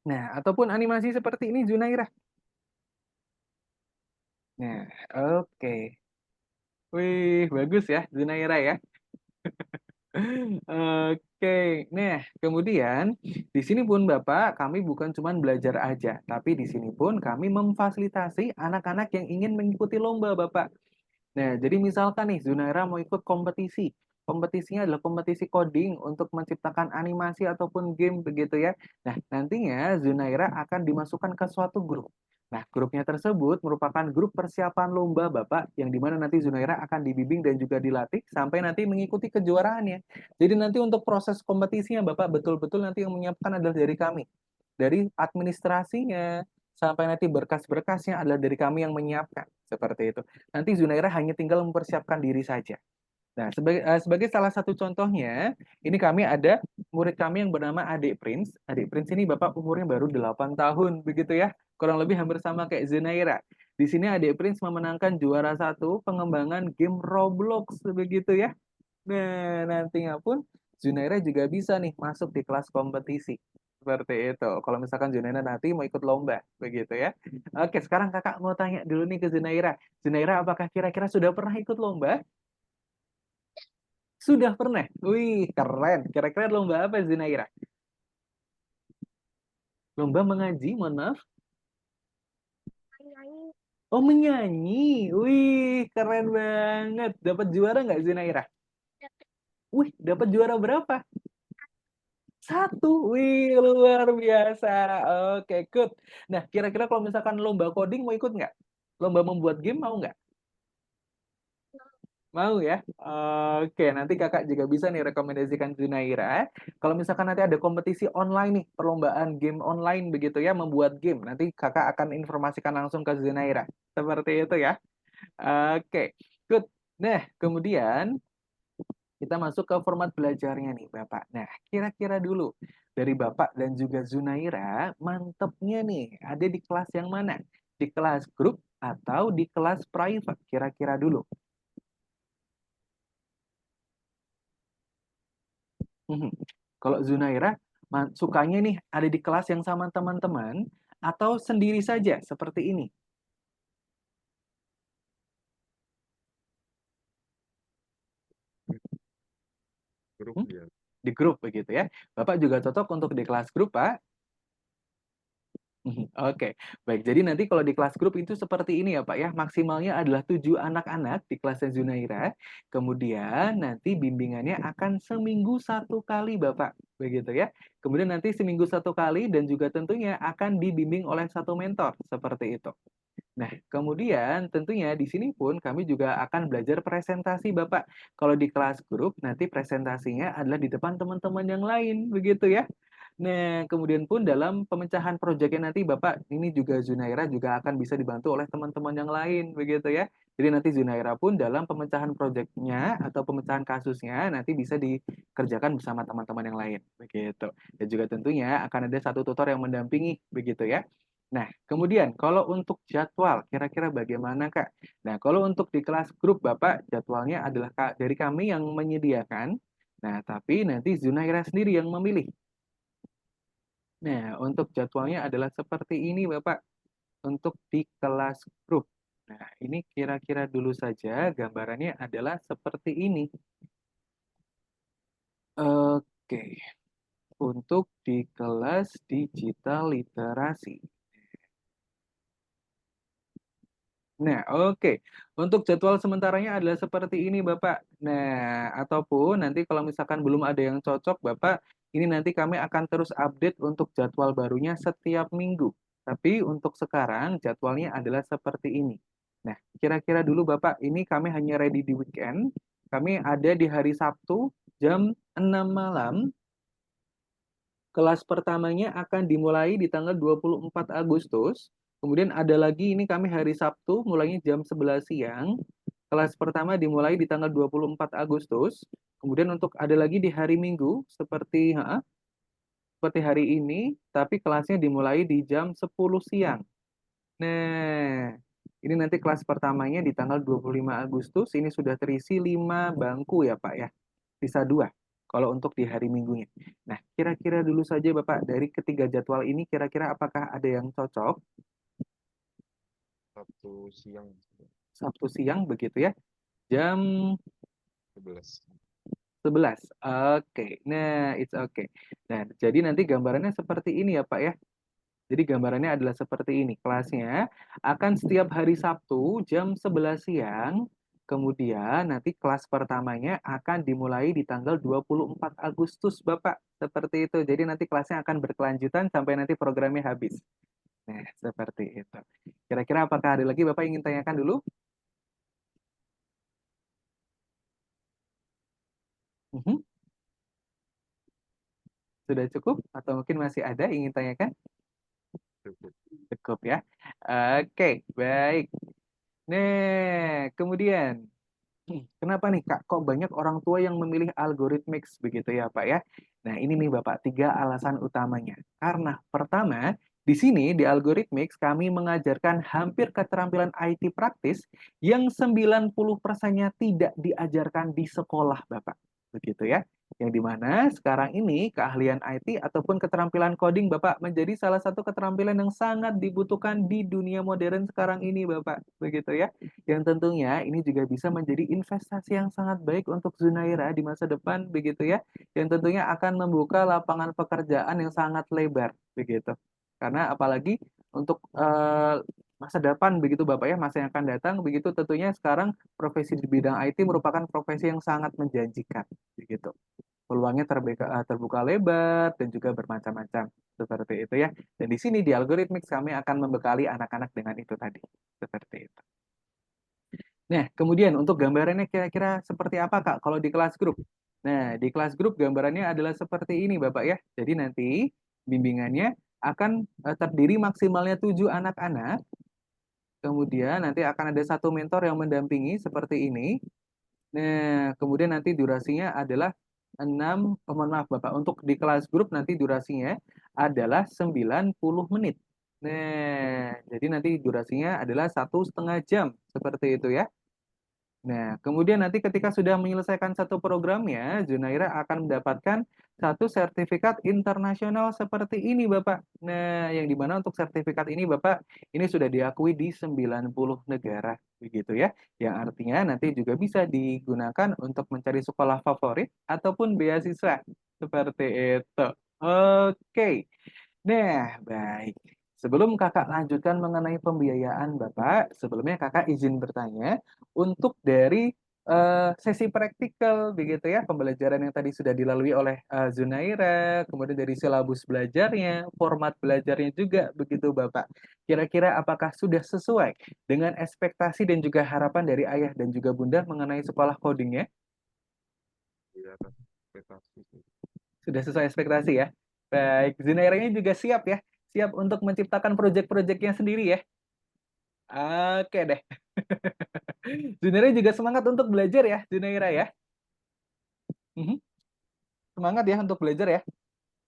Nah, ataupun animasi seperti ini Zunaira. Nah, oke. Wih, bagus ya Zunaira ya. Oke, nah kemudian di sini pun Bapak kami bukan cuma belajar aja, tapi di sini pun kami memfasilitasi anak-anak yang ingin mengikuti lomba Bapak. Nah, jadi misalkan nih Zunaira mau ikut kompetisi. Kompetisinya adalah kompetisi coding untuk menciptakan animasi ataupun game begitu ya. Nah, nantinya Zunaira akan dimasukkan ke suatu grup. Nah, grupnya tersebut merupakan grup persiapan lomba Bapak yang dimana nanti Zunaira akan dibimbing dan juga dilatih sampai nanti mengikuti kejuaraannya. Jadi nanti untuk proses kompetisinya Bapak betul-betul nanti yang menyiapkan adalah dari kami. Dari administrasinya sampai nanti berkas-berkasnya adalah dari kami yang menyiapkan. Seperti itu. Nanti Zunaira hanya tinggal mempersiapkan diri saja. Nah, sebagai salah satu contohnya, ini kami ada murid kami yang bernama Adik Prince. Adik Prince ini Bapak umurnya baru 8 tahun, begitu ya. Kurang lebih hampir sama kayak Zunaira. Di sini Adik Prince memenangkan juara satu pengembangan game Roblox, begitu ya. Nah, nantinya pun Zunaira juga bisa nih masuk di kelas kompetisi. Seperti itu. Kalau misalkan Zunaira nanti mau ikut lomba, begitu ya. Oke, sekarang kakak mau tanya dulu nih ke Zunaira. Zunaira, apakah kira-kira sudah pernah ikut lomba? Sudah pernah. Wih, keren. Kira-kira lomba apa Zunaira? Lomba mengaji, mohon maaf. Nyanyi Oh, menyanyi. Wih, keren banget. Dapat juara nggak Zunaira? dapet Wih, dapat juara berapa? Satu, wih luar biasa. Oke, good. Nah, kira-kira kalau misalkan lomba coding mau ikut nggak? Lomba membuat game mau nggak? Mau ya? Oke, nanti kakak juga bisa nih rekomendasikan Zunaira. Kalau misalkan nanti ada kompetisi online nih, perlombaan game online begitu ya, membuat game. Nanti kakak akan informasikan langsung ke Zunaira. Seperti itu ya. Oke, good. Nah, kemudian kita masuk ke format belajarnya nih, Bapak. Nah, kira-kira dulu dari Bapak dan juga Zunaira, mantepnya nih ada di kelas yang mana? Di kelas grup atau di kelas private? Kira-kira dulu. Mhm. Kalau Zunaira, sukanya nih ada di kelas yang sama teman-teman atau sendiri saja seperti ini? Grup Hmm? ya. Di grup begitu ya. Bapak juga cocok untuk di kelas grup, Pak. Oke, baik. Jadi nanti kalau di kelas grup itu seperti ini ya Pak ya, maksimalnya adalah 7 anak-anak di kelasnya Zunaira. Kemudian nanti bimbingannya akan seminggu satu kali Bapak, begitu ya. Kemudian nanti seminggu satu kali dan juga tentunya akan dibimbing oleh satu mentor, seperti itu. Nah, kemudian tentunya di sini pun kami juga akan belajar presentasi Bapak. Kalau di kelas grup nanti presentasinya adalah di depan teman-teman yang lain, begitu ya. Nah, kemudian pun dalam pemecahan proyeknya nanti Bapak, ini juga Zunaira juga akan bisa dibantu oleh teman-teman yang lain, begitu ya. Jadi nanti Zunaira pun dalam pemecahan proyeknya atau pemecahan kasusnya nanti bisa dikerjakan bersama teman-teman yang lain, begitu. Dan juga tentunya akan ada satu tutor yang mendampingi, begitu ya. Nah, kemudian kalau untuk jadwal, kira-kira bagaimana Kak? Nah, kalau untuk di kelas grup Bapak, jadwalnya adalah dari kami yang menyediakan. Nah, tapi nanti Zunaira sendiri yang memilih. Nah, untuk jadwalnya adalah seperti ini Bapak, untuk di kelas grup. Nah, ini kira-kira dulu saja gambarannya adalah seperti ini. Oke, untuk di kelas digital literasi. Nah, oke. Untuk jadwal sementaranya adalah seperti ini, Bapak. Nah, ataupun nanti kalau misalkan belum ada yang cocok, Bapak, ini nanti kami akan terus update untuk jadwal barunya setiap minggu. Tapi untuk sekarang jadwalnya adalah seperti ini. Nah, kira-kira dulu Bapak, ini kami hanya ready di weekend. Kami ada di hari Sabtu jam 6 malam. Kelas pertamanya akan dimulai di tanggal 24 Agustus. Kemudian ada lagi ini kami hari Sabtu mulainya jam 11 siang. Kelas pertama dimulai di tanggal 24 Agustus. Kemudian untuk ada lagi di hari Minggu seperti hari ini, tapi kelasnya dimulai di jam 10 siang. Nah, ini nanti kelas pertamanya di tanggal 25 Agustus, ini sudah terisi 5 bangku ya Pak ya, sisa 2 kalau untuk di hari Minggunya. Nah, kira-kira dulu saja Bapak, dari ketiga jadwal ini kira-kira apakah ada yang cocok? Sabtu siang Sabtu siang begitu ya, jam 11. 11. Oke, nah it's okay. Nah, jadi nanti gambarannya seperti ini ya Pak ya. Jadi gambarannya adalah seperti ini. Kelasnya akan setiap hari Sabtu jam 11 siang. Kemudian nanti kelas pertamanya akan dimulai di tanggal 24 Agustus, Bapak. Seperti itu. Jadi nanti kelasnya akan berkelanjutan sampai nanti programnya habis. Nah, seperti itu. Kira-kira apakah ada lagi Bapak ingin tanyakan dulu? Mhm. Sudah cukup? Atau mungkin masih ada ingin tanyakan? Cukup. Cukup ya. Oke, baik. Nah, kemudian kenapa nih Kak, kok banyak orang tua yang memilih algorithmics begitu ya Pak ya? Nah ini nih Bapak, 3 alasan utamanya. Karena pertama, di sini di algorithmics kami mengajarkan hampir keterampilan IT praktis yang 90%-nya tidak diajarkan di sekolah Bapak. Begitu ya. Yang dimana sekarang ini keahlian IT ataupun keterampilan coding Bapak menjadi salah satu keterampilan yang sangat dibutuhkan di dunia modern sekarang ini Bapak. Begitu ya. Yang tentunya ini juga bisa menjadi investasi yang sangat baik untuk Zunaira di masa depan begitu ya. Yang tentunya akan membuka lapangan pekerjaan yang sangat lebar begitu. Karena apalagi untuk masa depan begitu Bapak ya, masa yang akan datang begitu tentunya sekarang profesi di bidang IT merupakan profesi yang sangat menjanjikan begitu. Peluangnya terbuka lebar dan juga bermacam-macam seperti itu ya. Dan di sini di Algorithmics kami akan membekali anak-anak dengan itu tadi. Seperti itu. Nah, kemudian untuk gambarannya kira-kira seperti apa, Kak, kalau di kelas grup? Nah, di kelas grup gambarannya adalah seperti ini, Bapak ya. Jadi nanti bimbingannya akan terdiri maksimalnya 7 anak-anak. Kemudian nanti akan ada satu mentor yang mendampingi seperti ini. Nah, kemudian nanti durasinya adalah 6, mohon maaf Bapak, untuk di kelas grup nanti durasinya adalah 90 menit. Nah, jadi nanti durasinya adalah 1,5 jam, seperti itu ya. Nah, kemudian nanti ketika sudah menyelesaikan satu programnya, Junaira akan mendapatkan satu sertifikat internasional seperti ini, Bapak. Nah, yang dimana untuk sertifikat ini, Bapak, ini sudah diakui di 90 negara, begitu ya. Yang artinya nanti juga bisa digunakan untuk mencari sekolah favorit ataupun beasiswa, seperti itu. Oke. Nah, baik. Sebelum kakak lanjutkan mengenai pembiayaan Bapak, sebelumnya kakak izin bertanya, untuk dari sesi praktikal begitu ya, pembelajaran yang tadi sudah dilalui oleh Zunaira, kemudian dari silabus belajarnya, format belajarnya juga begitu Bapak. Kira-kira apakah sudah sesuai dengan ekspektasi dan juga harapan dari ayah dan juga bunda mengenai sekolah codingnya? Di atas ekspektasi sih. Sudah sesuai ekspektasi ya? Baik, Zunairanya juga siap ya? Siap untuk menciptakan proyek-proyeknya sendiri ya? Oke deh. Zunaira juga semangat untuk belajar ya, Zunaira ya? Mhm. Semangat ya untuk belajar ya?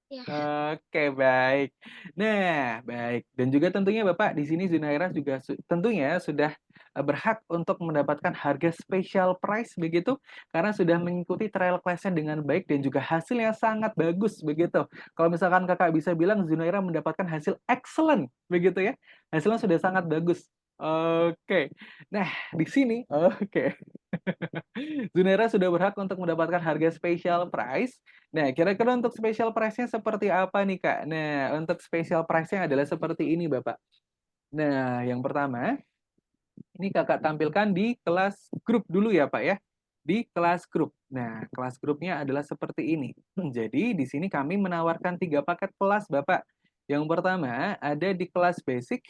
Ya, Oke, baik. Nah, baik. Dan juga tentunya Bapak di sini Zunaira juga tentunya sudah berhak untuk mendapatkan harga special price begitu karena sudah mengikuti trial class-nya dengan baik dan juga hasilnya sangat bagus begitu. Kalau misalkan Kakak bisa bilang Zunaira mendapatkan hasil excellent begitu ya. Hasilnya sudah sangat bagus. Oke. Nah, di sini oke. Zunaira sudah berhak untuk mendapatkan harga special price. Nah, kira-kira untuk special price-nya seperti apa nih, Kak? Nah, untuk special price-nya adalah seperti ini, Bapak. Nah, yang pertama, Ini kakak tampilkan di kelas grup dulu ya Pak ya. Di kelas grup. Nah, kelas grupnya adalah seperti ini. Jadi di sini kami menawarkan 3 paket kelas Bapak. Yang pertama ada di kelas basic,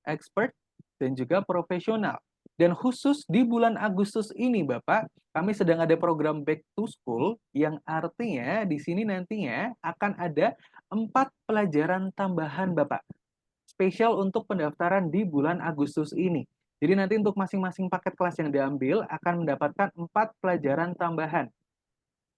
expert, dan juga profesional. Dan khusus di bulan Agustus ini Bapak, kami sedang ada program back to school yang artinya di sini nantinya akan ada 4 pelajaran tambahan Bapak. Spesial untuk pendaftaran di bulan Agustus ini. Jadi nanti untuk masing-masing paket kelas yang diambil akan mendapatkan 4 pelajaran tambahan.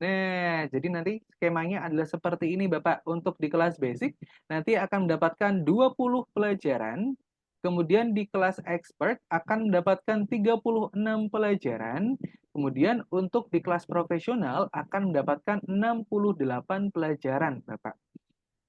Nah, jadi nanti skemanya adalah seperti ini Bapak. Untuk di kelas basic, nanti akan mendapatkan 20 pelajaran. Kemudian di kelas expert akan mendapatkan 36 pelajaran. Kemudian untuk di kelas profesional akan mendapatkan 68 pelajaran Bapak.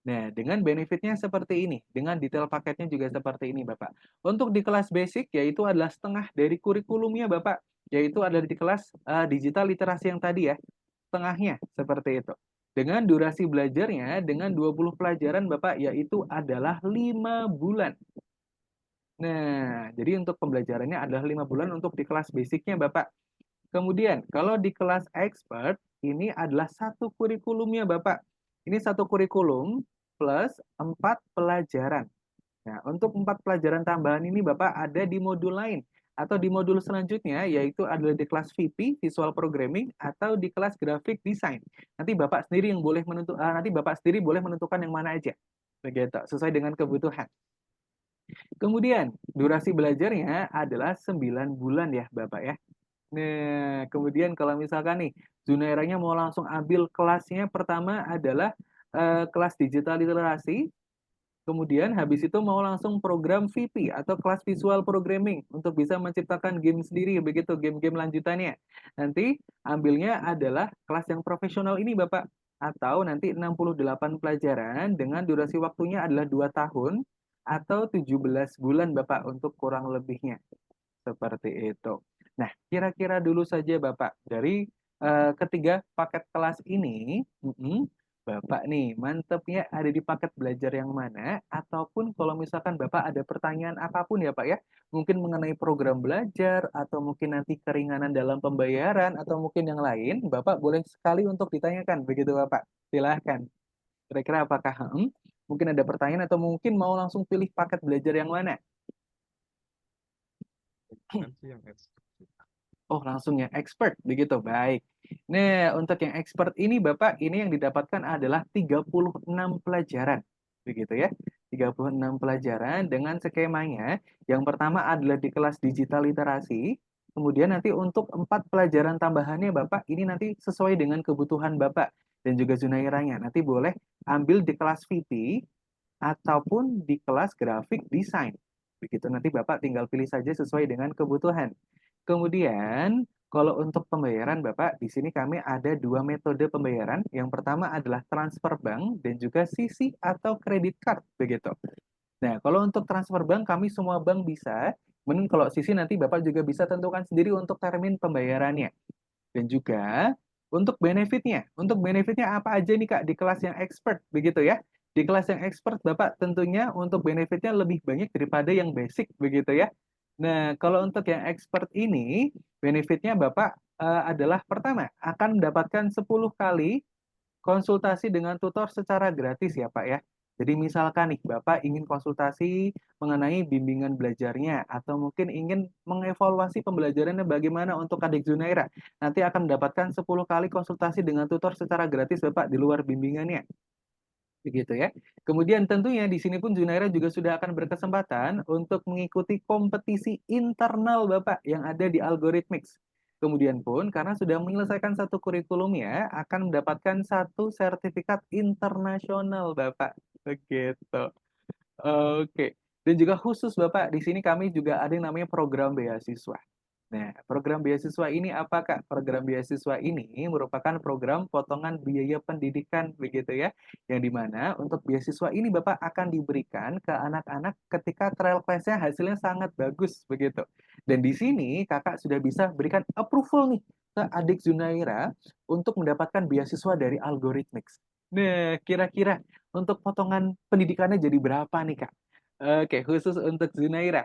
Nah, dengan benefitnya seperti ini, dengan detail paketnya juga seperti ini, Bapak. Untuk di kelas basic, yaitu adalah setengah dari kurikulumnya, Bapak, yaitu ada di kelas digital literasi yang tadi ya, setengahnya seperti itu. Dengan durasi belajarnya, dengan 20 pelajaran, Bapak, yaitu adalah 5 bulan. Nah, jadi untuk pembelajarannya adalah 5 bulan untuk di kelas basicnya, Bapak. Kemudian, kalau di kelas expert, ini adalah satu kurikulumnya, Bapak. Ini satu kurikulum plus 4 pelajaran. Nah, untuk 4 pelajaran tambahan ini, Bapak, ada di modul lain. Atau di modul selanjutnya, yaitu adalah di kelas VP, Visual Programming, atau di kelas Graphic Design. Nanti Bapak sendiri yang boleh nanti Bapak sendiri boleh menentukan yang mana aja. Begitu, sesuai dengan kebutuhan. Kemudian, durasi belajarnya adalah 9 bulan ya, Bapak ya. Nah, kemudian kalau misalkan nih, Zunairanya mau langsung ambil kelasnya pertama adalah kelas digital literasi, kemudian habis itu mau langsung program VP atau kelas visual programming untuk bisa menciptakan game sendiri, begitu game-game lanjutannya. Nanti ambilnya adalah kelas yang profesional ini Bapak, atau nanti 68 pelajaran dengan durasi waktunya adalah 2 tahun atau 17 bulan Bapak untuk kurang lebihnya. Seperti itu. Nah, kira-kira dulu saja Bapak, dari ketiga paket kelas ini, Bapak nih, mantepnya ada di paket belajar yang mana? Ataupun kalau misalkan Bapak ada pertanyaan apapun ya Pak ya, mungkin mengenai program belajar, atau mungkin nanti keringanan dalam pembayaran, atau mungkin yang lain, Bapak boleh sekali untuk ditanyakan, begitu Bapak. Silahkan. Kira-kira apakah mungkin ada pertanyaan, atau mungkin mau langsung pilih paket belajar yang mana? Kan sih yang expert sih. Oh, langsung yang expert, begitu. Baik. Nah, untuk yang expert ini, Bapak, ini yang didapatkan adalah 36 pelajaran. Begitu ya. 36 pelajaran dengan skemanya. Yang pertama adalah di kelas digital literasi. Kemudian nanti untuk 4 pelajaran tambahannya, Bapak, ini nanti sesuai dengan kebutuhan Bapak dan juga Zunairanya. Nanti boleh ambil di kelas VP ataupun di kelas grafik desain. Begitu nanti Bapak tinggal pilih saja sesuai dengan kebutuhan. Kemudian, kalau untuk pembayaran Bapak, di sini kami ada 2 metode pembayaran. Yang pertama adalah transfer bank dan juga CC atau kredit card, begitu. Nah, kalau untuk transfer bank, kami semua bank bisa. Kemudian kalau CC nanti Bapak juga bisa tentukan sendiri untuk termin pembayarannya. Dan juga untuk benefitnya apa aja nih Kak di kelas yang expert, begitu ya. Di kelas yang expert Bapak tentunya untuk benefitnya lebih banyak daripada yang basic, begitu ya. Nah, kalau untuk yang expert ini, benefitnya Bapak adalah pertama, akan mendapatkan 10 kali konsultasi dengan tutor secara gratis ya Pak ya. Jadi misalkan nih Bapak ingin konsultasi mengenai bimbingan belajarnya atau mungkin ingin mengevaluasi pembelajarannya bagaimana untuk adik Zunaira, nanti akan mendapatkan 10 kali konsultasi dengan tutor secara gratis Bapak di luar bimbingannya. Begitu ya. Kemudian tentunya di sini pun Zunaira juga sudah akan berkesempatan untuk mengikuti kompetisi internal Bapak yang ada di Algorithmics. Kemudian pun karena sudah menyelesaikan satu kurikulumnya akan mendapatkan satu sertifikat internasional Bapak. Begitu. Oke. Dan juga khusus Bapak, di sini kami juga ada yang namanya program beasiswa. Nah, program beasiswa ini apa, Kak? Program beasiswa ini merupakan program potongan biaya pendidikan, begitu ya. Yang dimana untuk beasiswa ini Bapak akan diberikan ke anak-anak ketika trial class-nya hasilnya sangat bagus, begitu. Dan di sini Kakak sudah bisa berikan approval nih ke adik Zunaira untuk mendapatkan beasiswa dari Algorithmics. Nah, kira-kira untuk potongan pendidikannya jadi berapa nih, Kak? Oke, khusus untuk Zunaira.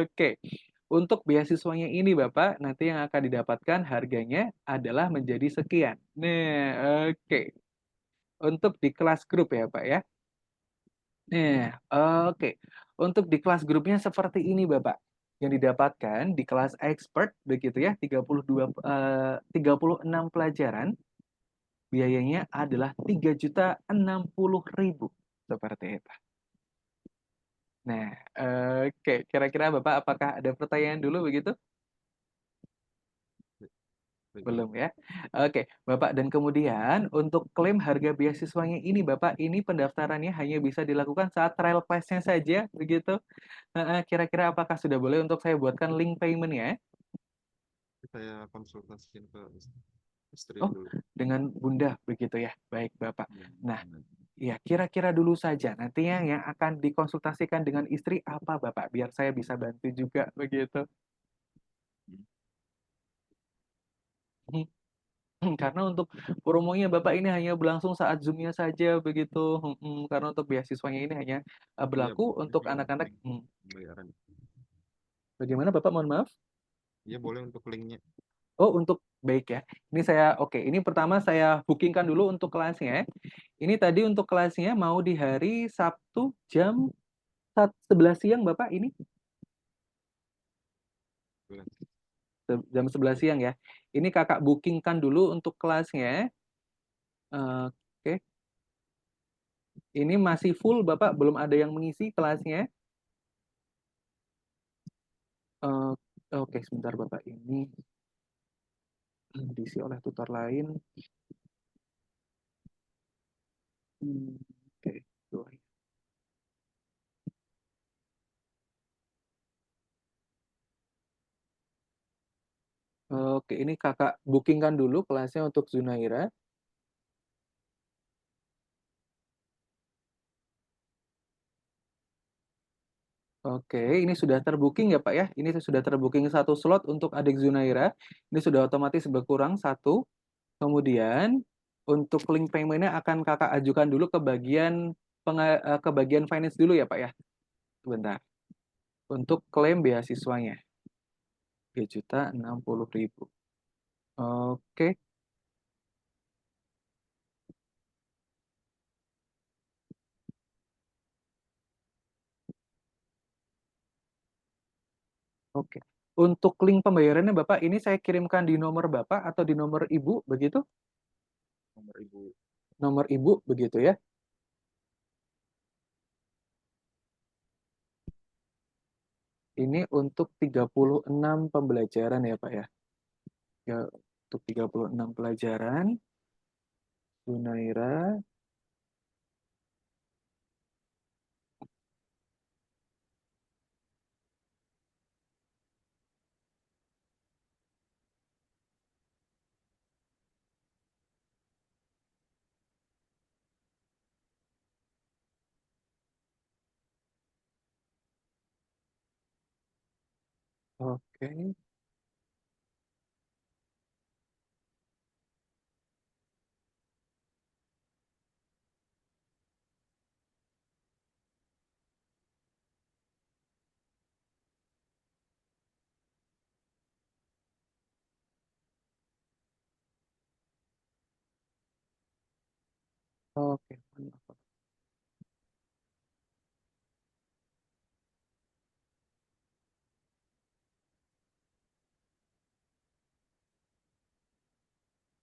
Oke. Untuk beasiswanya ini Bapak, nanti yang akan didapatkan harganya adalah menjadi sekian. Nah, oke. Untuk di kelas grup ya Pak ya. Nah, oke. Untuk di kelas grupnya seperti ini Bapak. Yang didapatkan di kelas expert begitu ya, 36 pelajaran, biayanya adalah 3.060.000 seperti itu. Nah, oke. Kira-kira Bapak apakah ada pertanyaan dulu begitu? Belum ya? Oke, Bapak dan kemudian untuk klaim harga beasiswanya ini Bapak, ini pendaftarannya hanya bisa dilakukan saat trial class-nya saja begitu. Heeh, kira-kira apakah sudah boleh untuk saya buatkan link payment-nya? Saya konsultasiin ke istri Oh, dulu. dengan Bunda begitu ya. Baik, Bapak. Iya, Nah, benar. ya kira-kira dulu saja nantinya yang akan dikonsultasikan dengan istri apa Bapak biar saya bisa bantu juga begitu. Karena untuk promonya Bapak ini hanya berlangsung saat Zoom-nya saja begitu. Karena untuk beasiswanya ini hanya Iya, berlaku boleh untuk kalau anak-anak. link pembayaran. Bagaimana Bapak? Mohon maaf. Iya, boleh untuk linknya. Oh, untuk baik ya. Ini saya oke. Ini pertama saya bookingkan dulu untuk kelasnya. Ini tadi untuk kelasnya mau di hari Sabtu jam 11 siang Bapak ini Boleh. jam 11 siang ya. Ini Kakak bookingkan dulu untuk kelasnya. Oke. Ini masih full Bapak, belum ada yang mengisi kelasnya. Eh, oke, sebentar Bapak. Ini diisi oleh tutor lain. Oke. Tuh. Oke, ini Kakak bookingkan dulu kelasnya untuk Zunaira. Oke, ini sudah terbooking ya Pak ya. Ini sudah terbooking satu slot untuk adik Zunaira. Ini sudah otomatis berkurang satu. Kemudian untuk link paymentnya akan kakak ajukan dulu ke bagian ke bagian finance dulu ya Pak ya. Sebentar. Untuk klaim beasiswanya 3.060.000. Oke, oke. Untuk link pembayarannya Bapak ini saya kirimkan di nomor Bapak atau di nomor Ibu begitu? Nomor ibu. Nomor Ibu begitu ya. Ini untuk 36 pembelajaran ya Pak ya. Ya, untuk 36 pelajaran, Yunaira. Oke. Oke.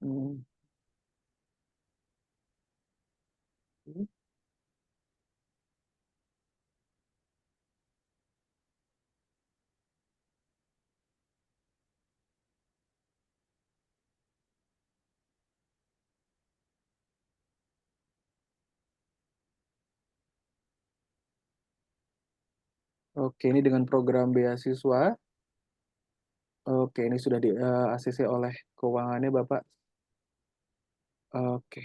Hmm. Oke, ini dengan program beasiswa. Oke, ini sudah di ACC oleh keuangannya Bapak. Oke.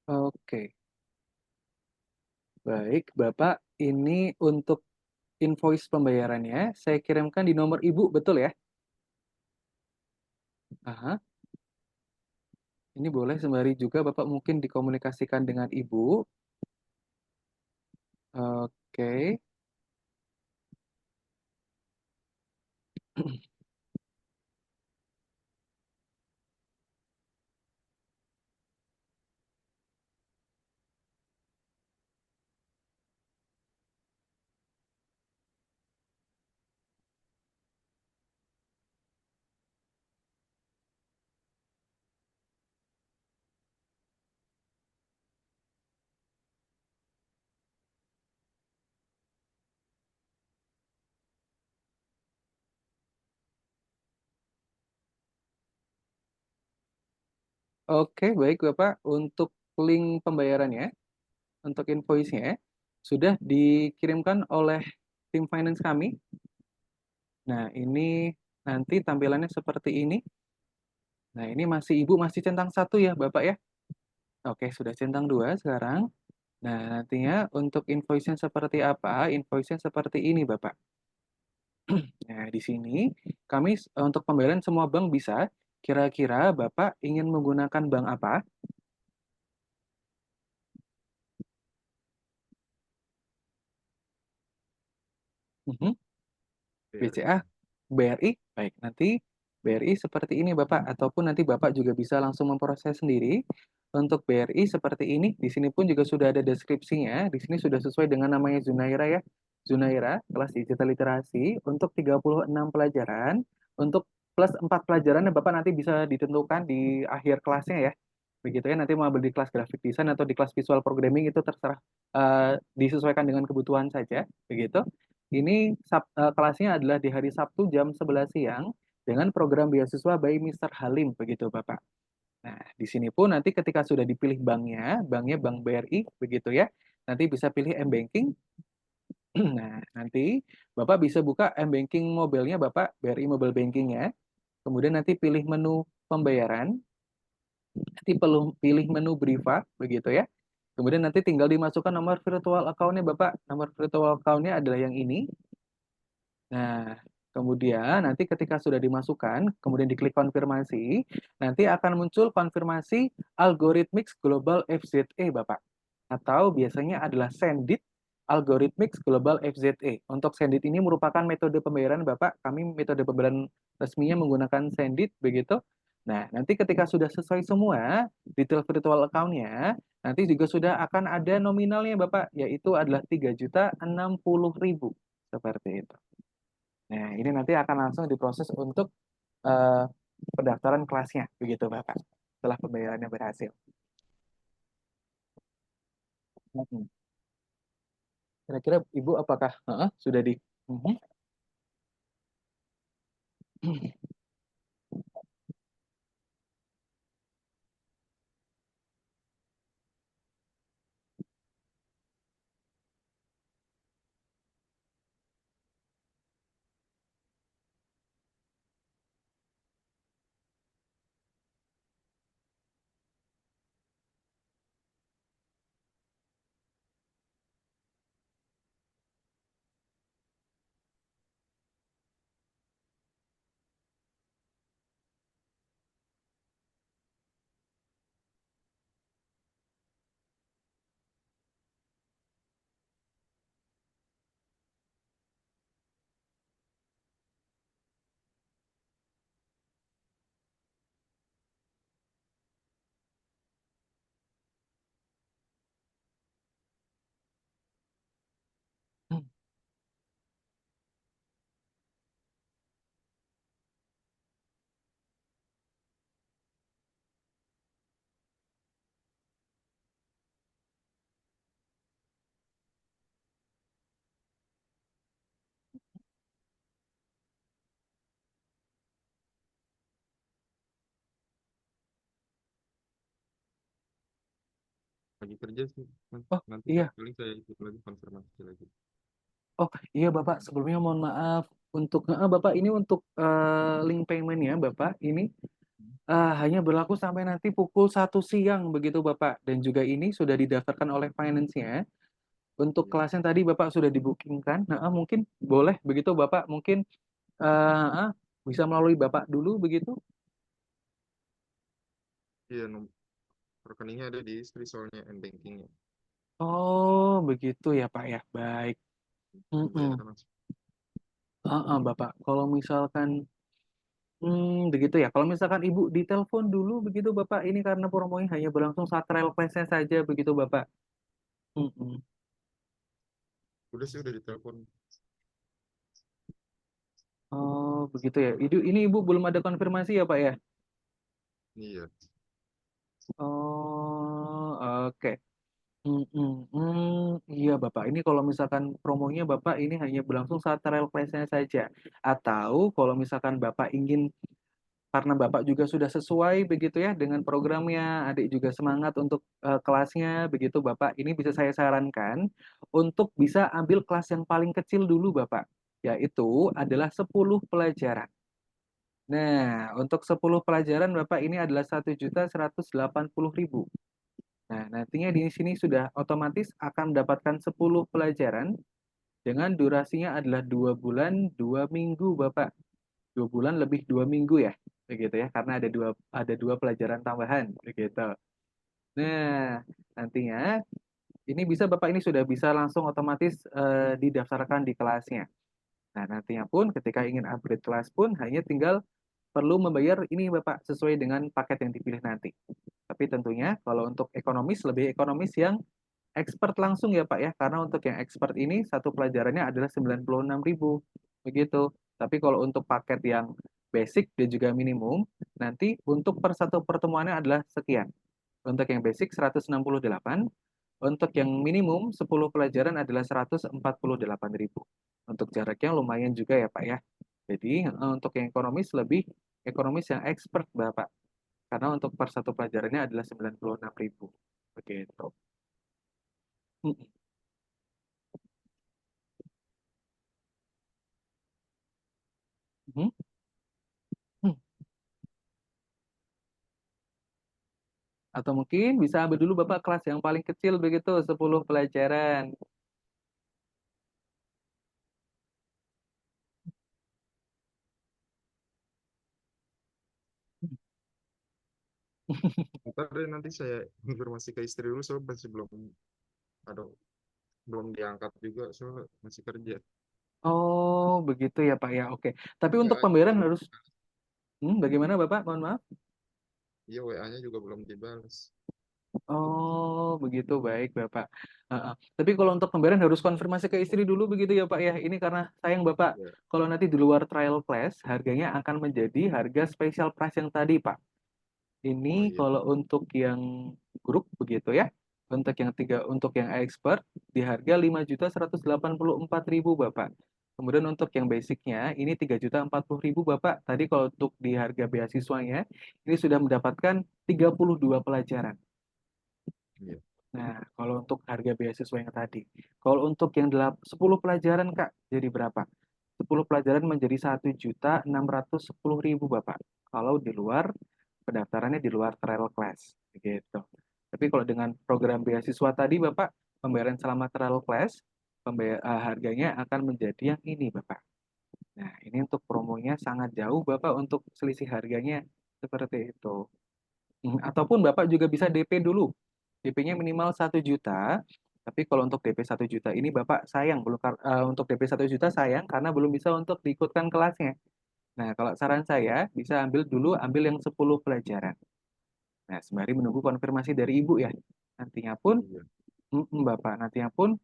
Oke. Baik, Bapak. Ini untuk invoice pembayarannya saya kirimkan di nomor Ibu, betul ya? Aha. Ini boleh sembari juga Bapak mungkin dikomunikasikan dengan Ibu. Oke. Oke, baik Bapak. Untuk link pembayarannya, untuk invoice-nya, sudah dikirimkan oleh tim finance kami. Nah, ini nanti tampilannya seperti ini. Nah, ini Ibu masih centang 1 ya, Bapak ya? Oke, sudah centang 2 sekarang. Nah, nantinya untuk invoice-nya seperti apa? Invoice-nya seperti ini, Bapak. Nah, di sini kami untuk pembayaran semua bank bisa. Kira-kira Bapak ingin menggunakan bank apa? Mhm. BCA, BRI, baik. Nanti BRI seperti ini Bapak, ataupun nanti Bapak juga bisa langsung memproses sendiri. Untuk BRI seperti ini, di sini pun juga sudah ada deskripsinya. Di sini sudah sesuai dengan namanya Zunaira ya. Zunaira, kelas digital literasi, untuk 36 pelajaran, untuk plus 4 pelajaran Bapak nanti bisa ditentukan di akhir kelasnya ya. Begitu ya, nanti mau ambil di kelas graphic design atau di kelas visual programming itu terserah, disesuaikan dengan kebutuhan saja, begitu. Ini kelasnya adalah di hari Sabtu jam 11 siang dengan program beasiswa by Mr. Halim, begitu Bapak. Nah, di sini pun nanti ketika sudah dipilih banknya Bank BRI, begitu ya, nanti bisa pilih M-Banking. Nah, nanti Bapak bisa buka M-Banking mobilnya Bapak, BRI Mobile Banking-nya. Kemudian nanti pilih menu pembayaran, nanti pilih menu Briva, begitu ya. Kemudian nanti tinggal dimasukkan nomor virtual account-nya Bapak. Nomor virtual account-nya adalah yang ini. Nah, kemudian nanti ketika sudah dimasukkan, kemudian diklik konfirmasi, nanti akan muncul konfirmasi Algorithmics Global FZE, Bapak. Atau biasanya adalah Sendit Algorithmics Global FZE. Untuk Sendit ini merupakan metode pembayaran, Bapak. Kami metode pembayaran resminya menggunakan Sendit, begitu. Nah, nanti ketika sudah selesai semua, detail virtual account-nya, nanti juga sudah akan ada nominalnya, Bapak, yaitu adalah 3.060.000. Seperti itu. Nah, ini nanti akan langsung diproses untuk eh, pendaftaran kelasnya, begitu Bapak, setelah pembayarannya berhasil. Mhm. Kira-kira Ibu apakah sudah di... Mhm. Lagi kerja sih, Mas. Oh Nanti iya, paling saya ikut lagi konfirmasi lagi. oh iya Bapak, sebelumnya mohon maaf untuk Bapak ini untuk link payment-nya Bapak ini hanya berlaku sampai nanti pukul 1 siang begitu Bapak, dan juga ini sudah didaftarkan oleh finance-nya. Untuk Iya. kelasnya tadi Bapak sudah di-booking-kan? Heeh, mungkin boleh begitu Bapak mungkin heeh, bisa melalui Bapak dulu begitu? Iya, rekeningnya ada di istri soalnya m-bankingnya. Oh, begitu ya Pak ya. Baik. Mm-mm. Pembayaran langsung. Heeh, Bapak. Kalau misalkan begitu ya. Kalau misalkan Ibu ditelepon dulu begitu Bapak, ini karena promonya hanya berlangsung saat trial class-nya saja begitu Bapak. Mm-mm. Udah sih, udah ditelepon. Oh, begitu ya. Ini Ibu belum ada konfirmasi ya Pak ya? Iya. Oh, oke. Iya Bapak, ini kalau misalkan promonya Bapak ini hanya berlangsung saat trial class-nya saja. Atau kalau misalkan Bapak ingin, karena Bapak juga sudah sesuai begitu ya dengan programnya, adik juga semangat untuk kelasnya, begitu Bapak, ini bisa saya sarankan untuk bisa ambil kelas yang paling kecil dulu Bapak, yaitu adalah 10 pelajaran. Nah, untuk 10 pelajaran Bapak ini adalah 1.180.000. Nah, nantinya di sini sudah otomatis akan mendapatkan 10 pelajaran dengan durasinya adalah 2 bulan 2 minggu, Bapak. 2 bulan lebih 2 minggu ya, begitu ya, karena ada dua pelajaran tambahan, begitu. Nah, nantinya ini bisa Bapak ini sudah bisa langsung otomatis didaftarkan di kelasnya. Nah, nantinya pun ketika ingin upgrade kelas pun hanya tinggal perlu membayar ini Bapak sesuai dengan paket yang dipilih nanti. Tapi tentunya kalau untuk ekonomis, lebih ekonomis yang expert langsung ya Pak ya, karena untuk yang expert ini satu pelajarannya adalah 96.000 begitu. Tapi kalau untuk paket yang basic dan juga minimum, nanti untuk per satu pertemuannya adalah sekian. Untuk yang basic 168, untuk yang minimum 10 pelajaran adalah 148.000. Untuk jaraknya lumayan juga ya Pak ya. Jadi untuk yang ekonomis lebih ekonomis yang expert Bapak. Karena untuk per satu pelajarannya adalah 96.000. Begitu. Mm, mm, mm. Atau mungkin bisa ambil dulu Bapak kelas yang paling kecil begitu, 10 pelajaran. Ntar deh, nanti saya informasi ke istri dulu soalnya masih ada belum diangkat juga soalnya masih kerja. Oh, begitu ya Pak ya. Oke. Tapi untuk WA juga pembayaran belum. harus bagaimana Bapak? Mohon maaf. Iya, WA-nya juga belum dibalas. Oh, begitu baik Bapak. Heeh. Tapi kalau untuk pembayaran harus konfirmasi ke istri dulu begitu ya Pak ya. Ini karena sayang Bapak, Ya. kalau nanti di luar trial class, harganya akan menjadi harga special price yang tadi Pak. Ini Oh iya. kalau untuk yang grup begitu ya. Untuk yang expert di harga 5.184.000 Bapak. Kemudian untuk yang basicnya ini 3.040.000 Bapak. Tadi kalau untuk di harga beasiswanya ini sudah mendapatkan 32 pelajaran. Iya. Nah, kalau untuk harga beasiswa yang tadi. Kalau untuk yang 10 pelajaran Kak, jadi berapa? 10 pelajaran menjadi 1.610.000 Bapak. Kalau di luar pendaftarannya di luar trial class gitu. Tapi kalau dengan program beasiswa tadi Bapak, pembayaran selama trial class, harganya akan menjadi yang ini Bapak. Nah, ini untuk promonya sangat jauh Bapak untuk selisih harganya seperti itu. Ataupun Bapak juga bisa DP dulu. DP-nya minimal 1 juta. Tapi kalau untuk DP 1 juta ini Bapak sayang belum untuk DP 1 juta sayang karena belum bisa untuk diikutkan kelasnya. Nah, kalau saran saya bisa ambil yang 10 pelajaran. Nah, sembari menunggu konfirmasi dari Ibu ya. Nantinya pun Iya. Bapak, nantinya pun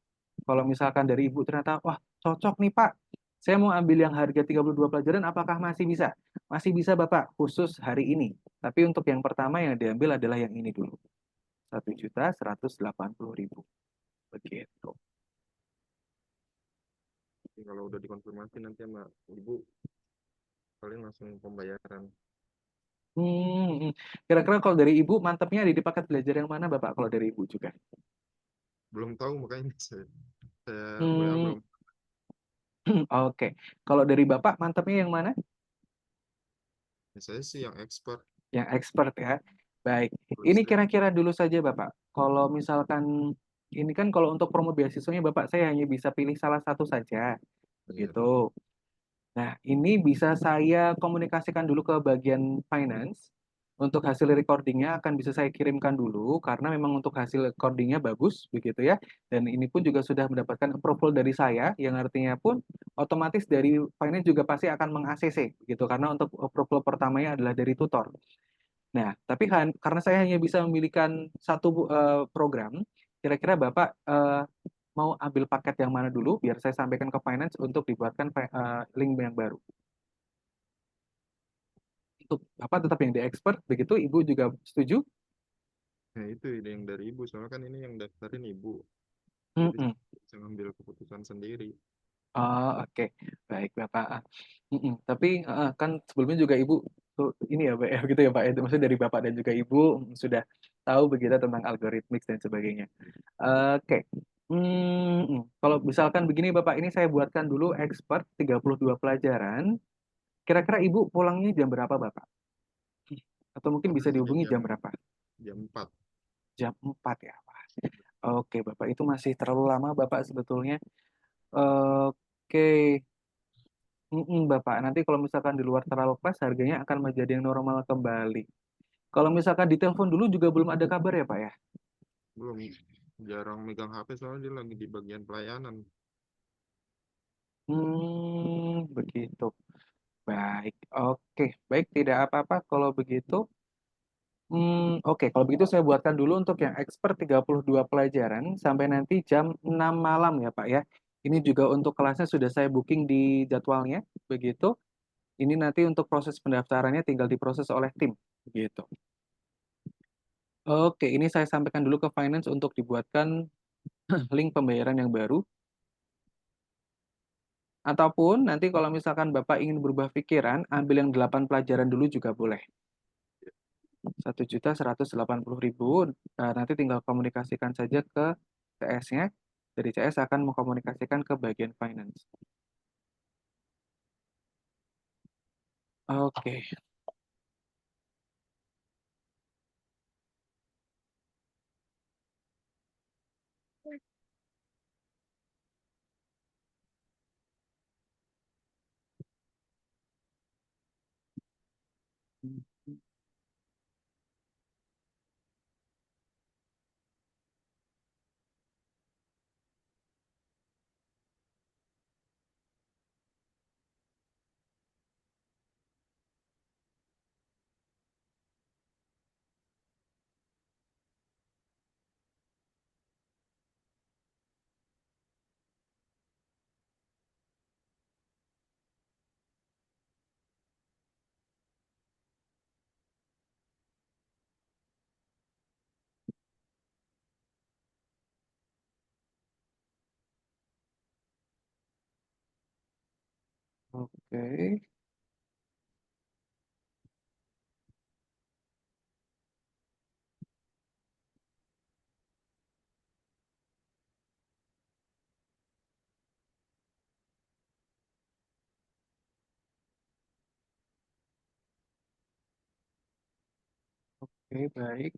kalau misalkan dari Ibu ternyata wah cocok nih Pak. Saya mau ambil yang harga 32 pelajaran apakah masih bisa? Masih bisa Bapak, khusus hari ini. Tapi untuk yang pertama yang diambil adalah yang ini dulu. 1.180.000 begitu. Jadi kalau udah dikonfirmasi nanti sama ibu paling langsung pembayaran. Hmm, Kira-kira kalau dari Ibu mantapnya di paket belajar yang mana Bapak kalau dari Ibu juga? Belum tahu makanya saya WA Hmm, belum. oke. Kalau dari Bapak mantapnya yang mana? Ya, saya sih yang expert. Yang expert ya. Baik. Kalau Ini istri kira-kira dulu saja Bapak. Kalau misalkan ini kan kalau untuk promo beasiswanya Bapak saya hanya bisa pilih salah satu saja. Iya. Begitu. Nah, ini bisa saya komunikasikan dulu ke bagian finance. Untuk hasil recordingnya akan bisa saya kirimkan dulu karena memang untuk hasil recordingnya bagus begitu ya. Dan ini pun juga sudah mendapatkan approval dari saya yang artinya pun otomatis dari finance juga pasti akan meng-ACC gitu karena untuk approval pertamanya adalah dari tutor. Nah, tapi karena saya hanya bisa memilihkan satu program, kira-kira Bapak mau ambil paket yang mana dulu biar saya sampaikan ke finance untuk dibuatkan link yang baru. Untuk Bapak tetap yang di expert, begitu Ibu juga setuju? Nah, itu ide yang dari ibu, soalnya kan ini yang daftarin ibu. Jadi Mm-mm. bisa ngambil keputusan sendiri. Oh, oke. Baik, Bapak. Tapi kan sebelumnya juga Ibu tuh ini ya, Pak, ya, gitu ya, Pak. Itu maksudnya dari Bapak dan juga Ibu sudah tahu begitu tentang algoritmik dan sebagainya. Oke. Kalau misalkan begini, Bapak, ini saya buatkan dulu expert 32 pelajaran. Kira-kira Ibu pulangnya jam berapa, Bapak? Atau mungkin bisa Pulangnya dihubungi jam berapa? jam 4. Jam 4 ya, Pak. Oke, Bapak, itu masih terlalu lama, Bapak, sebetulnya. Oke. Bapak, nanti kalau misalkan di luar terlalu pas, harganya akan menjadi yang normal kembali. Kalau misalkan ditelepon dulu juga belum ada kabar ya, Pak ya? Belum, jarang megang HP soalnya dia lagi di bagian pelayanan. Begitu. Baik, oke. Baik, tidak apa-apa kalau begitu. Oke, kalau begitu saya buatkan dulu untuk yang expert 32 pelajaran sampai nanti jam 6 malam ya, Pak ya. Ini juga untuk kelasnya sudah saya booking di jadwalnya, begitu. Ini nanti untuk proses pendaftarannya tinggal diproses oleh tim, begitu. Oke, ini saya sampaikan dulu ke finance untuk dibuatkan link pembayaran yang baru. Ataupun nanti kalau misalkan Bapak ingin berubah pikiran, ambil yang 8 pelajaran dulu juga boleh. 1.180.000. Nanti tinggal komunikasikan saja ke CS-nya. Dari CS akan mengkomunikasikan ke bagian finance. Oke, oke, oke, baik.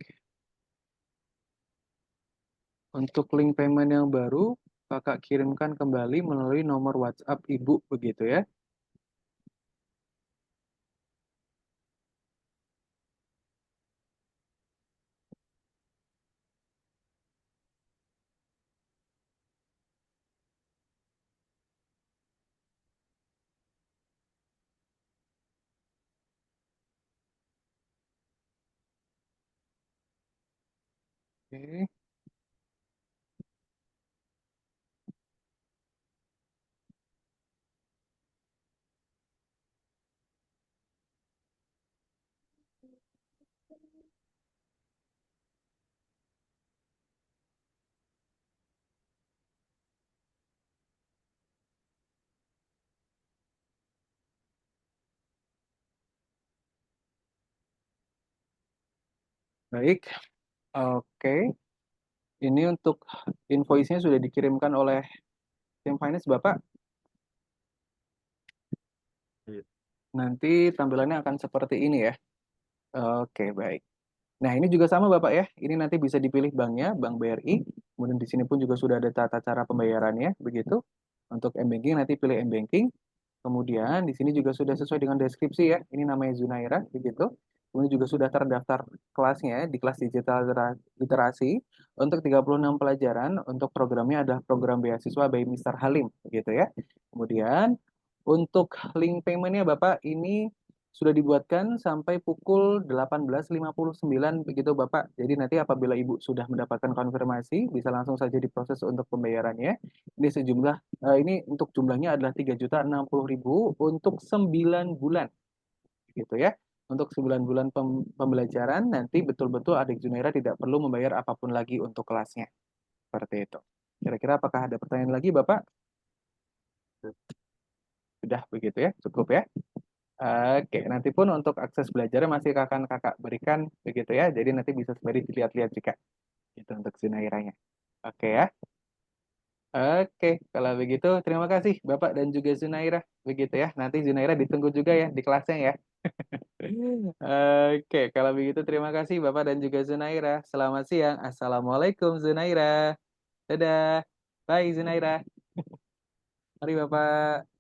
Untuk link payment yang baru, Kakak kirimkan kembali melalui nomor WhatsApp Ibu, begitu ya. Oke, baik. Oke, ini untuk invoice-nya sudah dikirimkan oleh tim finance Bapak. Iya. Nanti tampilannya akan seperti ini ya. Oke, baik. Nah, ini juga sama Bapak ya. Ini nanti bisa dipilih banknya, Bank BRI. Kemudian di sini pun juga sudah ada tata cara pembayarannya, begitu. Untuk m-banking nanti pilih m-banking. Kemudian di sini juga sudah sesuai dengan deskripsi ya. Ini namanya Zunaira, begitu. Kemudian juga sudah terdaftar kelasnya di kelas digital literasi untuk 36 pelajaran. Untuk programnya adalah program beasiswa by Mr. Halim, begitu ya. Kemudian untuk link paymentnya Bapak ini sudah dibuatkan sampai pukul 18.59 begitu Bapak. Jadi nanti apabila Ibu sudah mendapatkan konfirmasi bisa langsung saja diproses untuk pembayarannya. Ini sejumlah ini untuk jumlahnya adalah 3.060.000 untuk 9 bulan gitu ya. Untuk 9 bulan pembelajaran nanti betul-betul adik Junaira tidak perlu membayar apapun lagi untuk kelasnya. Seperti itu. Kira-kira apakah ada pertanyaan lagi Bapak? Sudah begitu ya, cukup ya. Oke, nanti pun untuk akses belajarnya masih akan kakak berikan begitu ya. Jadi nanti bisa sembari dilihat-lihat juga. Itu untuk Zunairanya. Oke ya. Oke, kalau begitu terima kasih Bapak dan juga Zunaira. Begitu ya. Nanti Zunaira ditunggu juga ya di kelasnya ya. Oke, kalau begitu terima kasih Bapak dan juga Zunaira. Selamat siang. Assalamualaikum Zunaira. Dadah. Bye Zunaira. Mari Bapak.